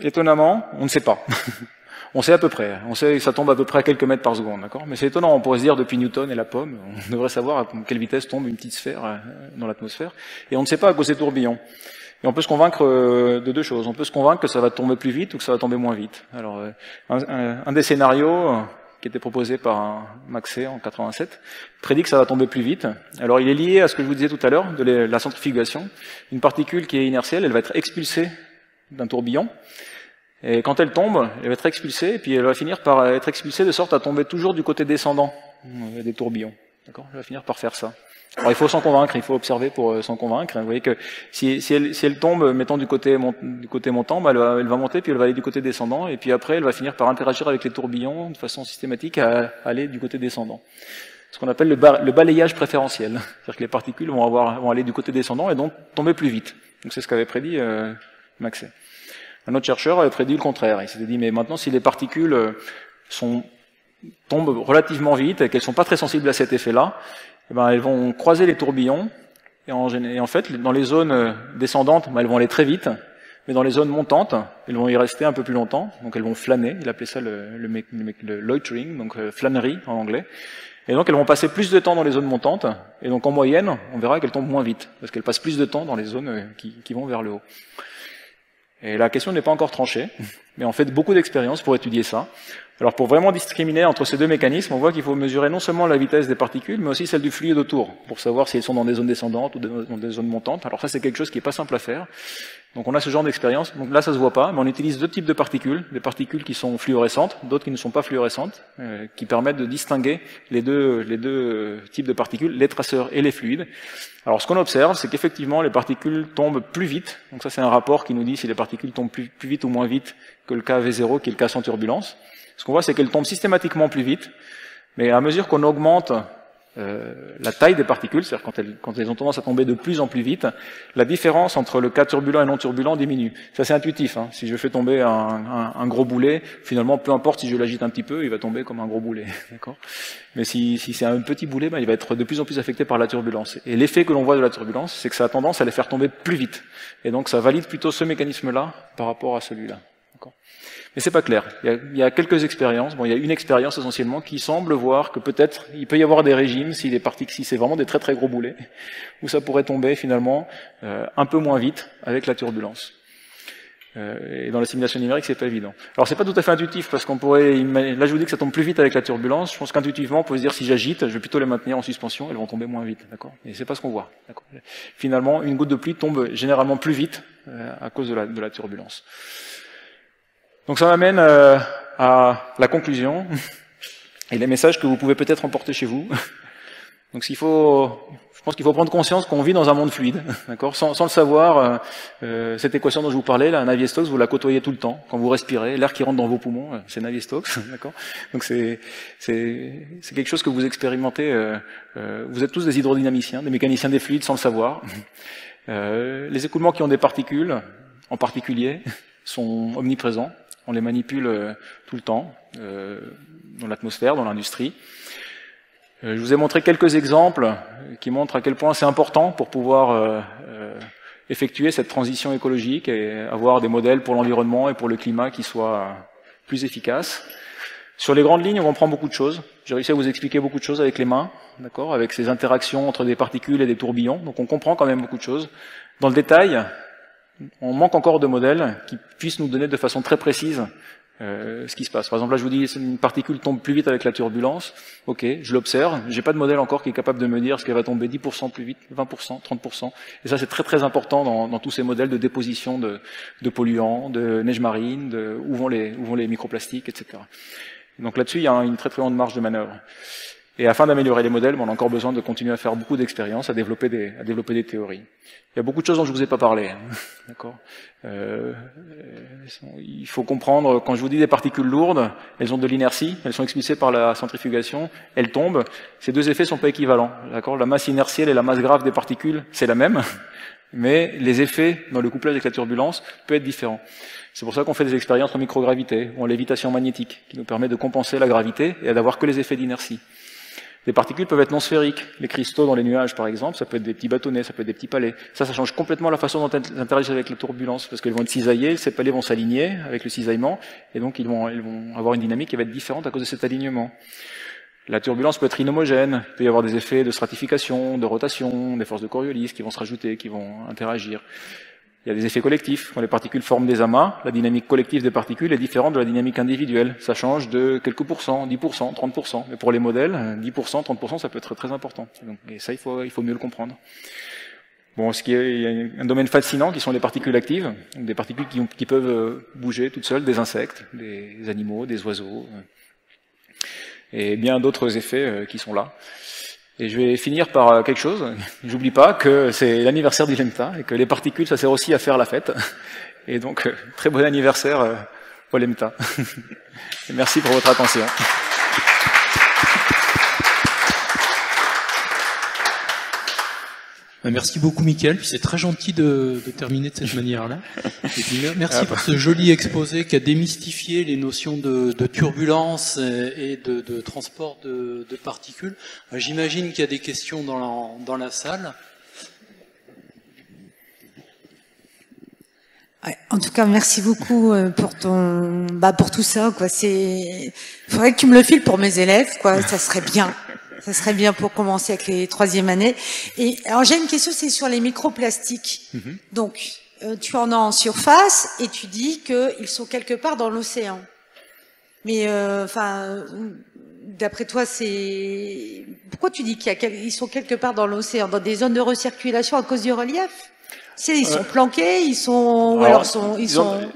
étonnamment, on ne sait pas. On sait à peu près. On sait que ça tombe à peu près à quelques mètres par seconde, d'accord? Mais c'est étonnant, on pourrait se dire depuis Newton et la pomme, on devrait savoir à quelle vitesse tombe une petite sphère dans l'atmosphère, et on ne sait pas à cause des tourbillons. Et on peut se convaincre de deux choses. On peut se convaincre que ça va tomber plus vite ou que ça va tomber moins vite. Alors, un des scénarios qui était proposé par Maxey en 87 prédit que ça va tomber plus vite. Alors, il est lié à ce que je vous disais tout à l'heure de la centrifugation. Une particule qui est inertielle, elle va être expulsée d'un tourbillon. Et quand elle tombe, elle va être expulsée, et puis elle va finir par être expulsée de sorte à tomber toujours du côté descendant des tourbillons. D'accord ? Elle va finir par faire ça. Alors il faut s'en convaincre, il faut observer pour s'en convaincre. Vous voyez que si elle tombe, mettons du côté montant, bah elle va monter, puis elle va aller du côté descendant, et puis après elle va finir par interagir avec les tourbillons de façon systématique à aller du côté descendant. Ce qu'on appelle le balayage préférentiel. C'est-à-dire que les particules vont aller du côté descendant et donc tomber plus vite. Donc c'est ce qu'avait prédit Maxey. Un autre chercheur avait prédit le contraire. Il s'était dit, mais maintenant, si les particules tombent relativement vite et qu'elles sont pas très sensibles à cet effet-là, eh ben, elles vont croiser les tourbillons. Et en fait, dans les zones descendantes, ben, elles vont aller très vite. Mais dans les zones montantes, elles vont y rester un peu plus longtemps. Donc elles vont flâner. Il appelait ça le loitering, donc flânerie en anglais. Et donc elles vont passer plus de temps dans les zones montantes. Et donc en moyenne, on verra qu'elles tombent moins vite. Parce qu'elles passent plus de temps dans les zones qui vont vers le haut. Et la question n'est pas encore tranchée, mais on fait beaucoup d'expériences pour étudier ça. Alors pour vraiment discriminer entre ces deux mécanismes, on voit qu'il faut mesurer non seulement la vitesse des particules, mais aussi celle du fluide autour, pour savoir si elles sont dans des zones descendantes ou dans des zones montantes. Alors ça, c'est quelque chose qui est pas simple à faire. Donc on a ce genre d'expérience. Donc là, ça se voit pas, mais on utilise deux types de particules. Des particules qui sont fluorescentes, d'autres qui ne sont pas fluorescentes, qui permettent de distinguer les deux types de particules, les traceurs et les fluides. Alors ce qu'on observe, c'est qu'effectivement, les particules tombent plus vite. Donc ça, c'est un rapport qui nous dit si les particules tombent plus vite ou moins vite que le cas V0, qui est le cas sans turbulence. Ce qu'on voit, c'est qu'elles tombent systématiquement plus vite, mais à mesure qu'on augmente la taille des particules, c'est-à-dire quand elles ont tendance à tomber de plus en plus vite, la différence entre le cas turbulent et non turbulent diminue. Ça, c'est intuitif. Hein. Si je fais tomber un gros boulet, finalement, peu importe si je l'agite un petit peu, il va tomber comme un gros boulet. D'accord ? Mais si c'est un petit boulet, ben, il va être de plus en plus affecté par la turbulence. Et l'effet que l'on voit de la turbulence, c'est que ça a tendance à les faire tomber plus vite. Et donc, ça valide plutôt ce mécanisme-là par rapport à celui-là. Mais c'est pas clair. Il y a quelques expériences. Bon, il y a une expérience essentiellement qui semble voir que peut-être il peut y avoir des régimes si c'est vraiment des très très gros boulets, où ça pourrait tomber finalement un peu moins vite avec la turbulence. Et dans la simulation numérique, c'est pas évident. Alors c'est pas tout à fait intuitif parce qu'on pourrait là je vous dis que ça tombe plus vite avec la turbulence. Je pense qu'intuitivement, on peut se dire si j'agite, je vais plutôt les maintenir en suspension, elles vont tomber moins vite, d'accord. Et c'est pas ce qu'on voit. D'accord. Finalement, une goutte de pluie tombe généralement plus vite à cause de la turbulence. Donc ça m'amène à la conclusion et les messages que vous pouvez peut-être emporter chez vous. Donc je pense qu'il faut prendre conscience qu'on vit dans un monde fluide, d'accord, sans le savoir. Cette équation dont je vous parlais, là, Navier-Stokes, vous la côtoyez tout le temps. Quand vous respirez, l'air qui rentre dans vos poumons, c'est Navier-Stokes, d'accord. Donc c'est quelque chose que vous expérimentez. Vous êtes tous des hydrodynamiciens, des mécaniciens des fluides sans le savoir. Les écoulements qui ont des particules, en particulier, sont omniprésents. On les manipule tout le temps, dans l'atmosphère, dans l'industrie. Je vous ai montré quelques exemples qui montrent à quel point c'est important pour pouvoir effectuer cette transition écologique et avoir des modèles pour l'environnement et pour le climat qui soient plus efficaces. Sur les grandes lignes, on comprend beaucoup de choses. J'ai réussi à vous expliquer beaucoup de choses avec les mains, d'accord, avec ces interactions entre des particules et des tourbillons. Donc on comprend quand même beaucoup de choses. Dans le détail, on manque encore de modèles qui puissent nous donner de façon très précise ce qui se passe. Par exemple, là, je vous dis, une particule tombe plus vite avec la turbulence. Ok, je l'observe. J'ai pas de modèle encore qui est capable de me dire ce qu'elle va tomber 10% plus vite, 20%, 30%. Et ça, c'est très très important dans tous ces modèles de déposition de polluants, de neige marine, où vont les microplastiques, etc. Donc là-dessus, il y a une très très grande marge de manœuvre. Et afin d'améliorer les modèles, on a encore besoin de continuer à faire beaucoup d'expériences, à développer des théories. Il y a beaucoup de choses dont je vous ai pas parlé, hein. D'accord. Il faut comprendre, quand je vous dis des particules lourdes, elles ont de l'inertie, elles sont expulsées par la centrifugation, elles tombent. Ces deux effets sont pas équivalents, d'accord. La masse inertielle et la masse grave des particules, c'est la même, mais les effets dans le couplage avec la turbulence peuvent être différents. C'est pour ça qu'on fait des expériences en microgravité ou en lévitation magnétique, qui nous permet de compenser la gravité et d'avoir que les effets d'inertie. Les particules peuvent être non sphériques. Les cristaux dans les nuages, par exemple, ça peut être des petits bâtonnets, ça peut être des petits palais. Ça change complètement la façon dont elles interagissent avec la turbulence, parce qu'elles vont être cisaillées, ces palais vont s'aligner avec le cisaillement, et donc ils vont avoir une dynamique qui va être différente à cause de cet alignement. La turbulence peut être inhomogène, il peut y avoir des effets de stratification, de rotation, des forces de Coriolis qui vont se rajouter, qui vont interagir. Il y a des effets collectifs. Quand les particules forment des amas, la dynamique collective des particules est différente de la dynamique individuelle. Ça change de quelques pourcents, 10%, 30%. Mais pour les modèles, 10%, 30%, ça peut être très important. Donc, et ça, il faut mieux le comprendre. Bon, il y a un domaine fascinant qui sont les particules actives, des particules qui peuvent bouger toutes seules, des insectes, des animaux, des oiseaux, et bien d'autres effets qui sont là. Et je vais finir par quelque chose. J'oublie pas que c'est l'anniversaire du LEMTA et que les particules, ça sert aussi à faire la fête. Et donc, très bon anniversaire au LEMTA. Et merci pour votre attention. Merci beaucoup, Mickaël. C'est très gentil de terminer de cette manière-là. Merci pour ce joli exposé qui a démystifié les notions de turbulence et de transport de particules. J'imagine qu'il y a des questions dans la salle. Ouais, en tout cas, merci beaucoup pour tout ça, quoi. Faudrait que tu me le files pour mes élèves, quoi. Ça serait bien. Ça serait bien pour commencer avec les 3e années. Et alors j'ai une question, c'est sur les microplastiques. Donc, tu en as en surface et tu dis qu'ils sont quelque part dans l'océan. Mais d'après toi, pourquoi tu dis qu'ils sont quelque part dans l'océan, dans des zones de recirculation à cause du relief? Ils sont planqués, ils sont...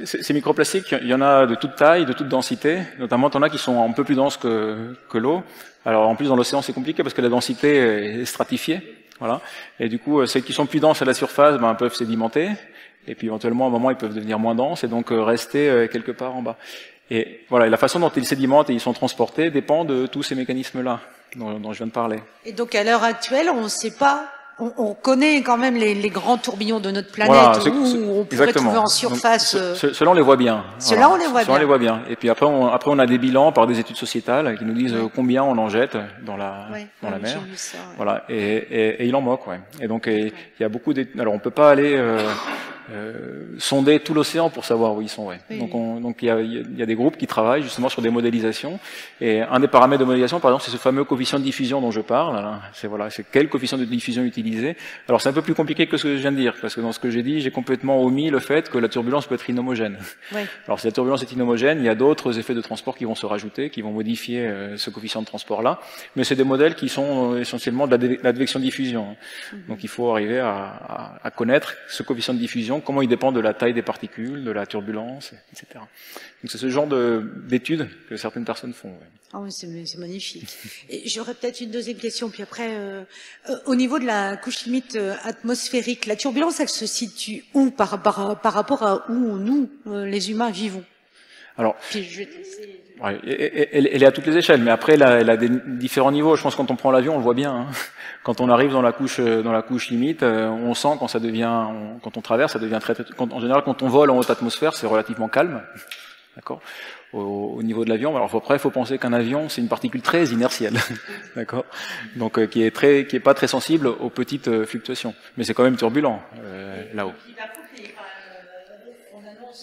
Ces microplastiques, il y en a de toute taille, de toute densité. Notamment, il y en a qui sont un peu plus denses que l'eau. Alors en plus, dans l'océan, c'est compliqué parce que la densité est stratifiée. Voilà. Et du coup, celles qui sont plus denses à la surface peuvent sédimenter. Et puis éventuellement, à un moment, ils peuvent devenir moins denses et donc rester quelque part en bas. Et voilà, et la façon dont ils sédimentent et ils sont transportés dépend de tous ces mécanismes-là dont je viens de parler. Et donc à l'heure actuelle, on ne sait pas... On connaît quand même les grands tourbillons de notre planète où on pourrait trouver en surface. Ceux-là, on les voit bien. Ceux-là, on les voit bien. On les voit bien. Et puis après, on a des bilans par des études sociétales qui nous disent combien on en jette dans la mer. Ça, Voilà. Et il en manque, ouais. Et donc, il y a beaucoup alors on peut pas aller sonder tout l'océan pour savoir où ils sont, ouais. Oui. Donc il y a des groupes qui travaillent justement sur des modélisations. Et un des paramètres de modélisation, par exemple, c'est ce fameux coefficient de diffusion dont je parle. C'est quel coefficient de diffusion utiliser. Alors c'est un peu plus compliqué que ce que je viens de dire, parce que dans ce que j'ai dit, j'ai complètement omis le fait que la turbulence peut être inhomogène. Oui. Alors si la turbulence est inhomogène, il y a d'autres effets de transport qui vont se rajouter, qui vont modifier ce coefficient de transport-là. Mais c'est des modèles qui sont essentiellement de l'advection-diffusion. Donc il faut arriver à connaître ce coefficient de diffusion, comment il dépend de la taille des particules, de la turbulence, etc. Donc c'est ce genre d'études que certaines personnes font. Ouais. Ah oui, c'est magnifique. Et j'aurais peut-être une deuxième question, puis après, au niveau de la couche limite atmosphérique, la turbulence, elle se situe où par rapport à où nous, les humains, vivons? Alors, elle est à toutes les échelles, mais après, elle a des différents niveaux. Je pense que quand on prend l'avion, on le voit bien. Hein. Quand on arrive dans la couche limite, on sent quand ça devient, quand on traverse, ça devient en général, quand on vole en haute atmosphère, c'est relativement calme, d'accord, au niveau de l'avion. Alors après, il faut penser qu'un avion, c'est une particule très inertielle, d'accord, donc qui est pas très sensible aux petites fluctuations, mais c'est quand même turbulent là-haut.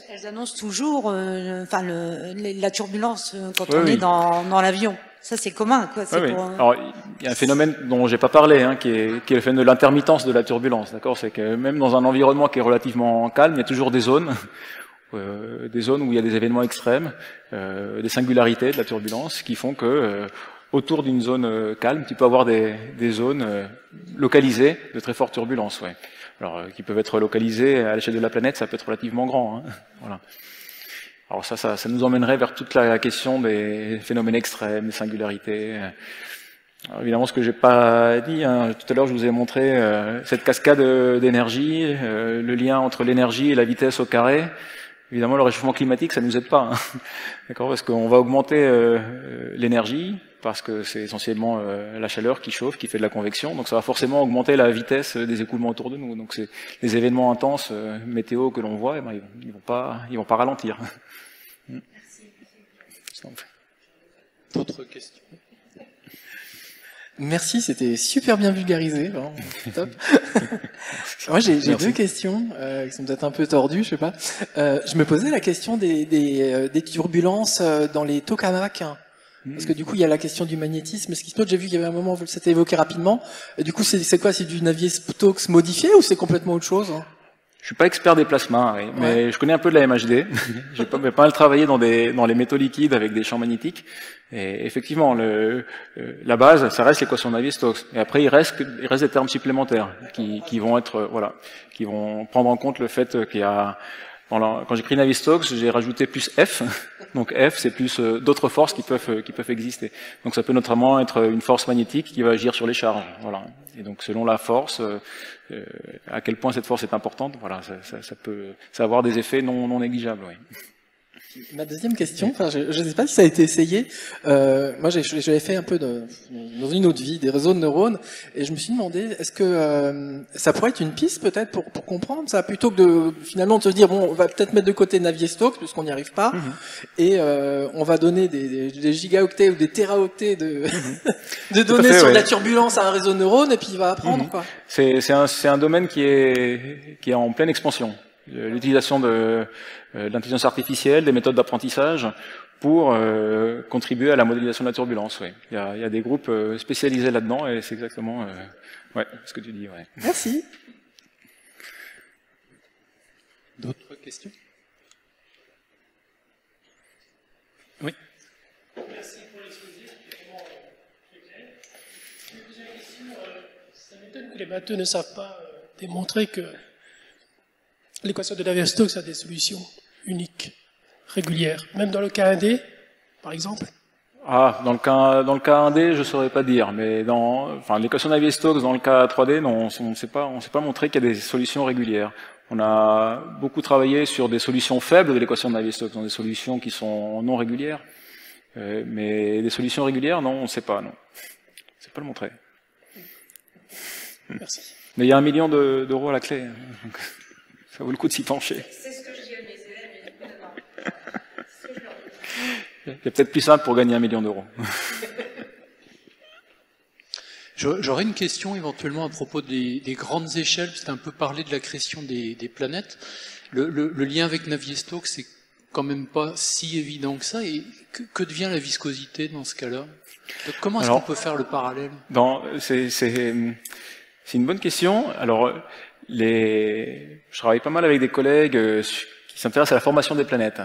Elles annoncent toujours, la turbulence quand on est dans l'avion. Ça, c'est commun, quoi. Oui. Alors, il y a un phénomène dont j'ai pas parlé, hein, qui est le phénomène de l'intermittence de la turbulence, d'accord. C'est que même dans un environnement qui est relativement calme, il y a toujours des zones où il y a des événements extrêmes, des singularités de la turbulence, qui font que autour d'une zone calme, tu peux avoir des zones localisées de très forte turbulence, ouais. Alors, qui peuvent être localisées à l'échelle de la planète, ça peut être relativement grand, hein. Voilà. Alors ça nous emmènerait vers toute la question des phénomènes extrêmes, des singularités. Alors évidemment, ce que j'ai pas dit, hein, tout à l'heure, je vous ai montré cette cascade d'énergie, le lien entre l'énergie et la vitesse au carré. évidemment, le réchauffement climatique, ça nous aide pas, hein. D'accord, parce qu'on va augmenter l'énergie, parce que c'est essentiellement la chaleur qui chauffe, qui fait de la convection, donc ça va forcément augmenter la vitesse des écoulements autour de nous. Donc c'est les événements intenses météo que l'on voit, eh ben, ils vont pas ralentir. D'autres questions? Merci, c'était super bien vulgarisé, vraiment. Top. Moi, j'ai deux questions qui sont peut-être un peu tordues, je sais pas. Je me posais la question des turbulences dans les tokamaks. Parce que du coup, il y a la question du magnétisme. Ce qui se note, j'ai vu qu'il y avait un moment où c'était évoqué rapidement. Et du coup, c'est quoi? C'est du Navier-Stokes modifié ou c'est complètement autre chose? Je suis pas expert des plasmas, oui, mais je connais un peu de la MHD. J'ai pas mal travaillé dans les métaux liquides avec des champs magnétiques. Et effectivement, la base, ça reste l'équation de Navier-Stokes. Et après, il reste des termes supplémentaires qui vont être, qui vont prendre en compte le fait qu'il y a, quand j'écris Navier-Stokes, j'ai rajouté plus F. Donc F, c'est plus d'autres forces qui peuvent exister. Donc ça peut notamment être une force magnétique qui va agir sur les charges. Voilà. Et donc selon la force, à quel point cette force est importante, voilà, ça peut avoir des effets non négligeables. Oui. Ma deuxième question, enfin, je ne sais pas si ça a été essayé. Moi, j'avais fait un peu dans une autre vie des réseaux de neurones, et je me suis demandé, est-ce que ça pourrait être une piste peut-être pour comprendre ça, plutôt que de finalement de se dire bon, on va peut-être mettre de côté Navier-Stokes puisqu'on n'y arrive pas, et on va donner des gigaoctets ou des téraoctets de données sur la turbulence à un réseau de neurones, et puis il va apprendre quoi. C'est un domaine qui est en pleine expansion. L'utilisation de l'intelligence artificielle, des méthodes d'apprentissage pour contribuer à la modélisation de la turbulence. Oui. Il y a des groupes spécialisés là-dedans et c'est exactement ce que tu dis. Ouais. Merci. D'autres questions? Oui. Merci pour l'exposé, c'était vraiment très clair. Je me posais la question, ça m'étonne que les matheux ne savent pas démontrer que l'équation de Navier-Stokes a des solutions uniques, régulières. Même dans le cas 1D, par exemple. Ah, dans le cas 1D, je saurais pas dire, mais l'équation de Navier-Stokes dans le cas 3D, non, on s'est pas montré qu'il y a des solutions régulières. On a beaucoup travaillé sur des solutions faibles de l'équation de Navier-Stokes, dans des solutions qui sont non régulières, mais des solutions régulières, non, on ne sait pas, non. On ne sait pas le montrer. Merci. Mais il y a 1 million d'euros à la clé. Donc ça vaut le coup de s'y pencher. C'est ce que je dis à mes élèves, mais du coup, non. C'est ce que je leur dis. Il y a peut-être plus simple pour gagner 1 million d'euros. J'aurais une question éventuellement à propos des grandes échelles, c'est un peu parlé de la création des planètes. Le lien avec Navier-Stokes, c'est quand même pas si évident que ça. Et que devient la viscosité dans ce cas-là? Comment est-ce qu'on peut faire le parallèle? C'est une bonne question. Alors, je travaille pas mal avec des collègues qui s'intéressent à la formation des planètes.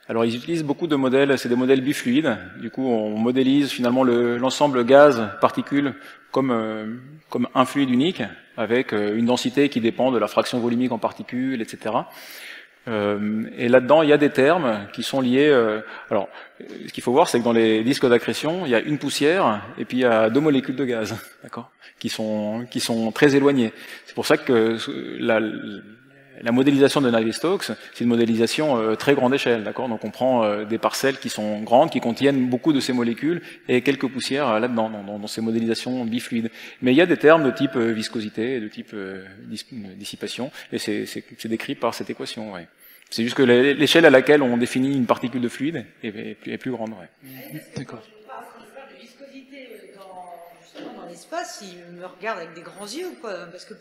Alors, ils utilisent beaucoup de modèles, c'est des modèles bifluides. Du coup, on modélise finalement l'ensemble gaz-particules comme un fluide unique, avec une densité qui dépend de la fraction volumique en particules, etc. Et là-dedans, il y a des termes qui sont liés. Alors, ce qu'il faut voir, c'est que dans les disques d'accrétion, il y a une poussière et puis il y a 2 molécules de gaz, d'accord, qui sont très éloignées. C'est pour ça que la modélisation de Navier-Stokes, c'est une modélisation très grande échelle, d'accord. Donc, on prend des parcelles qui sont grandes, qui contiennent beaucoup de ces molécules et quelques poussières là-dedans, dans ces modélisations bifluides. Mais il y a des termes de type viscosité et de type dissipation, et c'est décrit par cette équation. Ouais. C'est juste que l'échelle à laquelle on définit une particule de fluide est plus grande. Ouais. D'accord. De viscosité justement dans l'espace, ils me regardent avec des grands yeux, quoi, parce que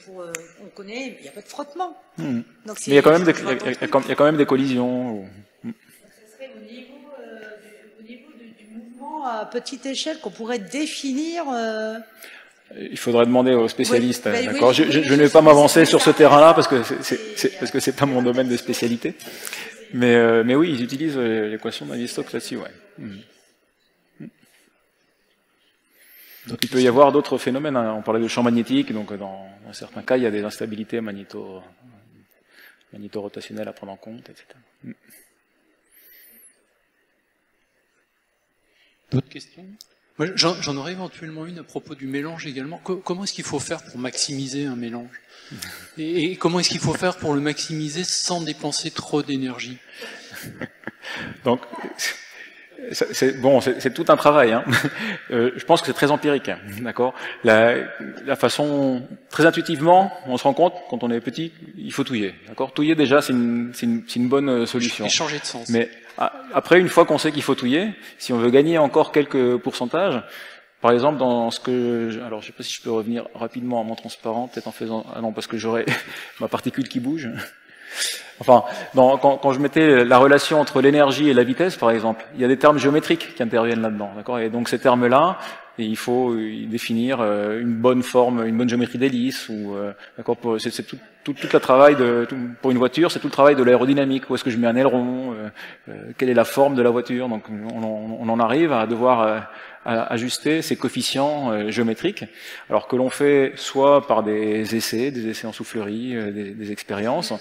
on connaît, il n'y a pas de frottement. Donc mais il y a quand même des collisions. Donc ce serait au niveau du mouvement à petite échelle qu'on pourrait définir. Il faudrait demander aux spécialistes. Oui, d'accord. Oui, je ne vais pas m'avancer sur ce terrain-là parce que c'est pas mon domaine de spécialité. Mais oui, ils utilisent l'équation de Navier-Stokes là-dessus, ouais. Donc il peut y avoir d'autres phénomènes. Hein. On parlait de champ magnétique, donc dans certains cas, il y a des instabilités magnéto-rotationnelles à prendre en compte, etc. D'autres questions? J'en aurais éventuellement une à propos du mélange également. Comment est-ce qu'il faut faire pour maximiser un mélange? Et comment est-ce qu'il faut faire pour le maximiser sans dépenser trop d'énergie? Donc, c'est tout un travail. Hein. Je pense que c'est très empirique, hein, d'accord. La façon, très intuitivement, on se rend compte quand on est petit, il faut touiller, d'accord. Touiller déjà, c'est une bonne solution. Et changer de sens. Mais après, une fois qu'on sait qu'il faut touiller, si on veut gagner encore quelques pourcentages, par exemple dans ce que, alors je sais pas si je peux revenir rapidement à mon transparent, peut-être en faisant, ah non, parce que j'aurais ma particule qui bouge. Enfin, quand je mettais la relation entre l'énergie et la vitesse, par exemple, il y a des termes géométriques qui interviennent là-dedans, d'accord. Et donc ces termes-là, il faut définir une bonne forme, une bonne géométrie d'hélice, ou d'accord. C'est tout le travail pour une voiture, c'est tout le travail de l'aérodynamique. Où est-ce que je mets un aileron, quelle est la forme de la voiture. Donc on en arrive à devoir à ajuster ces coefficients géométriques, alors que l'on fait soit par des essais en soufflerie, des expériences,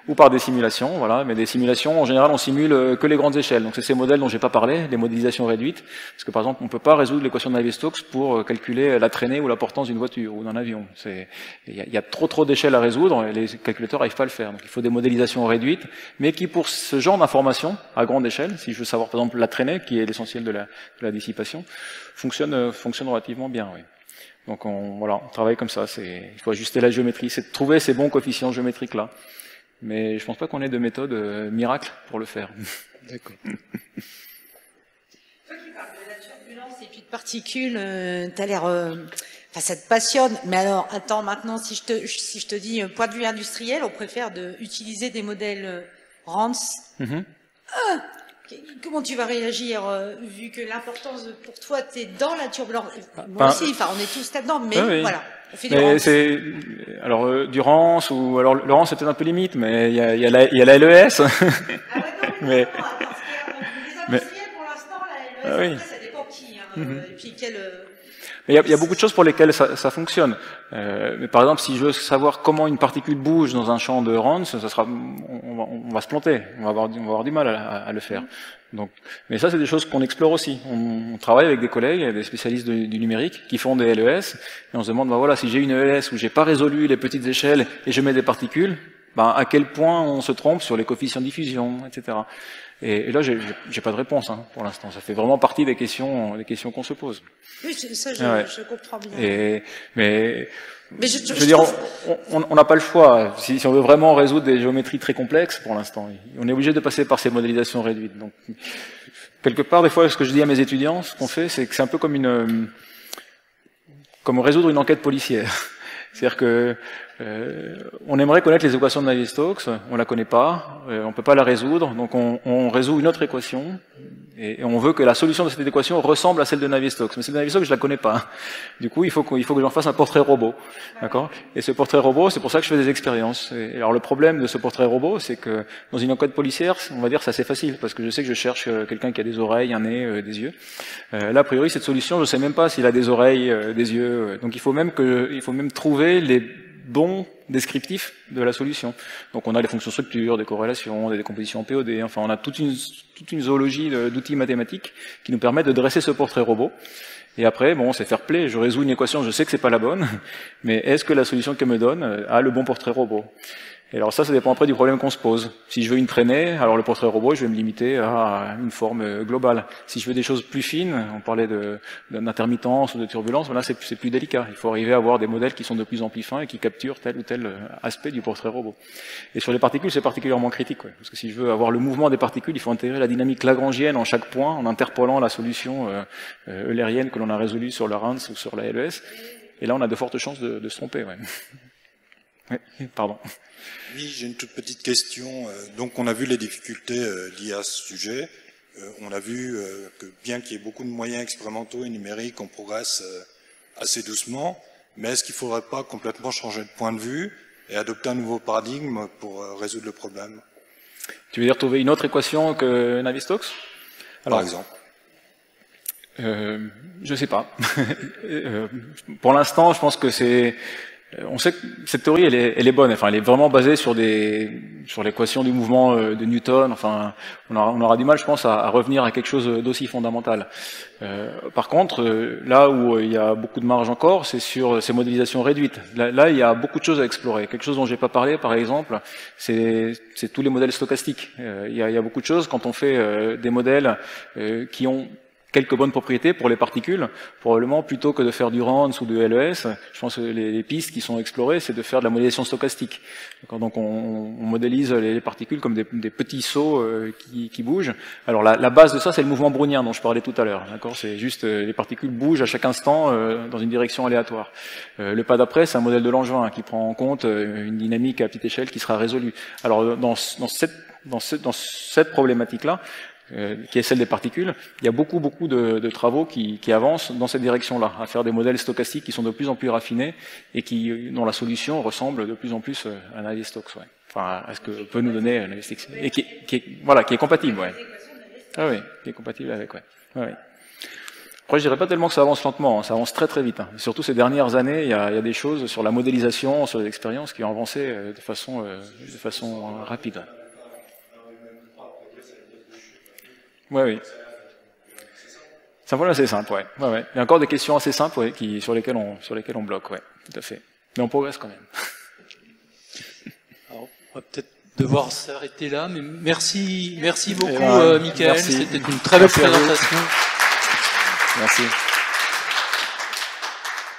ou par des simulations, voilà. Mais des simulations, en général, on simule que les grandes échelles. Donc c'est ces modèles dont j'ai pas parlé, les modélisations réduites, parce que par exemple, on peut pas résoudre l'équation de Navier-Stokes pour calculer la traînée ou la portance d'une voiture ou d'un avion. Il y a trop d'échelles à résoudre, et les calculateurs n'arrivent pas à le faire. Donc il faut des modélisations réduites, mais qui, pour ce genre d'informations à grande échelle, si je veux savoir par exemple la traînée, qui est l'essentiel de la dissipation, fonctionne relativement bien, oui. Donc on travaille comme ça. Il faut ajuster la géométrie, c'est de trouver ces bons coefficients géométriques là. Mais je pense pas qu'on ait de méthode miracle pour le faire. D'accord. Toi qui parles de la turbulence et puis de particules, t'as l'air, ça te passionne. Mais alors, attends, maintenant, si je te dis point de vue industriel, on préfère utiliser des modèles Rance. Mm-hmm. Comment tu vas réagir vu que l'importance pour toi, t'es dans la turbulence. Moi aussi, on est tous là-dedans, mais oui. Voilà. Alors du Rance, ou alors le Rance c'est peut-être un peu limite, mais il y a la LES. Ah ouais, non, mais les industriels pour l'instant, la LES, ça dépend qui, hein, et puis quel. Mais il y a beaucoup de choses pour lesquelles ça fonctionne. Mais par exemple, si je veux savoir comment une particule bouge dans un champ de Rance, on va se planter, on va avoir du mal à le faire. Donc, mais ça, c'est des choses qu'on explore aussi. On travaille avec des collègues, des spécialistes du numérique, qui font des LES, et on se demande, voilà, si j'ai une LES où j'ai pas résolu les petites échelles et je mets des particules, à quel point on se trompe sur les coefficients de diffusion, etc. Et là, j'ai pas de réponse pour l'instant. Ça fait vraiment partie des questions qu'on se pose. Oui, ça, je comprends bien. Mais je veux dire, on n'a pas le choix. Si on veut vraiment résoudre des géométries très complexes, pour l'instant, on est obligé de passer par ces modélisations réduites. Donc, quelque part, des fois, ce que je dis à mes étudiants, ce qu'on fait, c'est que c'est un peu comme résoudre une enquête policière. C'est-à-dire que on aimerait connaître les équations de Navier-Stokes, on la connaît pas, on peut pas la résoudre, donc on résout une autre équation, et on veut que la solution de cette équation ressemble à celle de Navier-Stokes. Mais celle de Navier-Stokes, je la connais pas. Du coup, il faut que j'en fasse un portrait robot, d'accord. Et ce portrait robot, c'est pour ça que je fais des expériences. Et alors le problème de ce portrait robot, c'est que dans une enquête policière, on va dire c'est assez facile, parce que je sais que je cherche quelqu'un qui a des oreilles, un nez, des yeux. Là, a priori, cette solution, je sais même pas s'il a des oreilles, des yeux. Donc il faut même trouver les bons descriptifs de la solution. Donc on a les fonctions structure, des corrélations, des décompositions en POD, enfin on a toute une zoologie d'outils mathématiques qui nous permettent de dresser ce portrait robot. Et après, c'est fair play, je résous une équation, je sais que c'est pas la bonne, mais est-ce que la solution qu'elle me donne a le bon portrait robot? Et alors ça dépend après du problème qu'on se pose. Si je veux une traînée, alors le portrait robot, je vais me limiter à une forme globale. Si je veux des choses plus fines, on parlait d'intermittence ou de turbulence, voilà, c'est plus délicat. Il faut arriver à avoir des modèles qui sont de plus en plus fins et qui capturent tel ou tel aspect du portrait robot. Et sur les particules, c'est particulièrement critique, parce que si je veux avoir le mouvement des particules, il faut intégrer la dynamique lagrangienne en chaque point, en interpolant la solution eulérienne que l'on a résolue sur la Rance ou sur la LES. Et là, on a de fortes chances de se tromper. Ouais. Oui, pardon. Oui, j'ai une toute petite question. Donc, on a vu les difficultés liées à ce sujet. On a vu que bien qu'il y ait beaucoup de moyens expérimentaux et numériques, on progresse assez doucement. Mais est-ce qu'il ne faudrait pas complètement changer de point de vue et adopter un nouveau paradigme pour résoudre le problème? Tu veux dire trouver une autre équation que Navier-Stokes? Par exemple. Je sais pas. Pour l'instant, je pense que c'est On sait que cette théorie, elle est bonne. Enfin, elle est vraiment basée sur l'équation du mouvement de Newton. Enfin, on aura du mal, je pense, à revenir à quelque chose d'aussi fondamental. Par contre, là où il y a beaucoup de marge encore, c'est sur ces modélisations réduites. Là, il y a beaucoup de choses à explorer. Quelque chose dont j'ai pas parlé, par exemple, c'est tous les modèles stochastiques. Il y a beaucoup de choses quand on fait des modèles qui ont quelques bonnes propriétés pour les particules, probablement plutôt que de faire du Rands ou du LES. Je pense que les pistes qui sont explorées, c'est de faire de la modélisation stochastique. Donc on modélise les particules comme des petits sauts qui bougent. Alors la base de ça, c'est le mouvement brownien dont je parlais tout à l'heure. D'accord, c'est juste les particules bougent à chaque instant dans une direction aléatoire. Le pas d'après, c'est un modèle de Langevin qui prend en compte une dynamique à petite échelle qui sera résolue. Alors dans cette problématique-là, qui est celle des particules, il y a beaucoup de travaux qui avancent dans cette direction-là, à faire des modèles stochastiques qui sont de plus en plus raffinés et dont la solution ressemble de plus en plus à Navier-Stokes, ouais. Enfin, à ce que peut nous donner Navier-Stokes, et qui est compatible, ouais. Ah oui, qui est compatible avec, ouais. Ouais. Après, je dirais pas tellement que ça avance lentement, hein, ça avance très vite. Hein. Surtout ces dernières années, il y a des choses sur la modélisation, sur les expériences qui ont avancé de façon rapide. Oui. C'est un problème assez simple, ouais. Il y a encore des questions assez simples, ouais, sur lesquelles on bloque, ouais, tout à fait. Mais on progresse quand même. Alors, on va peut-être devoir s'arrêter là, mais merci beaucoup, Michael. C'était une très belle présentation. Merci.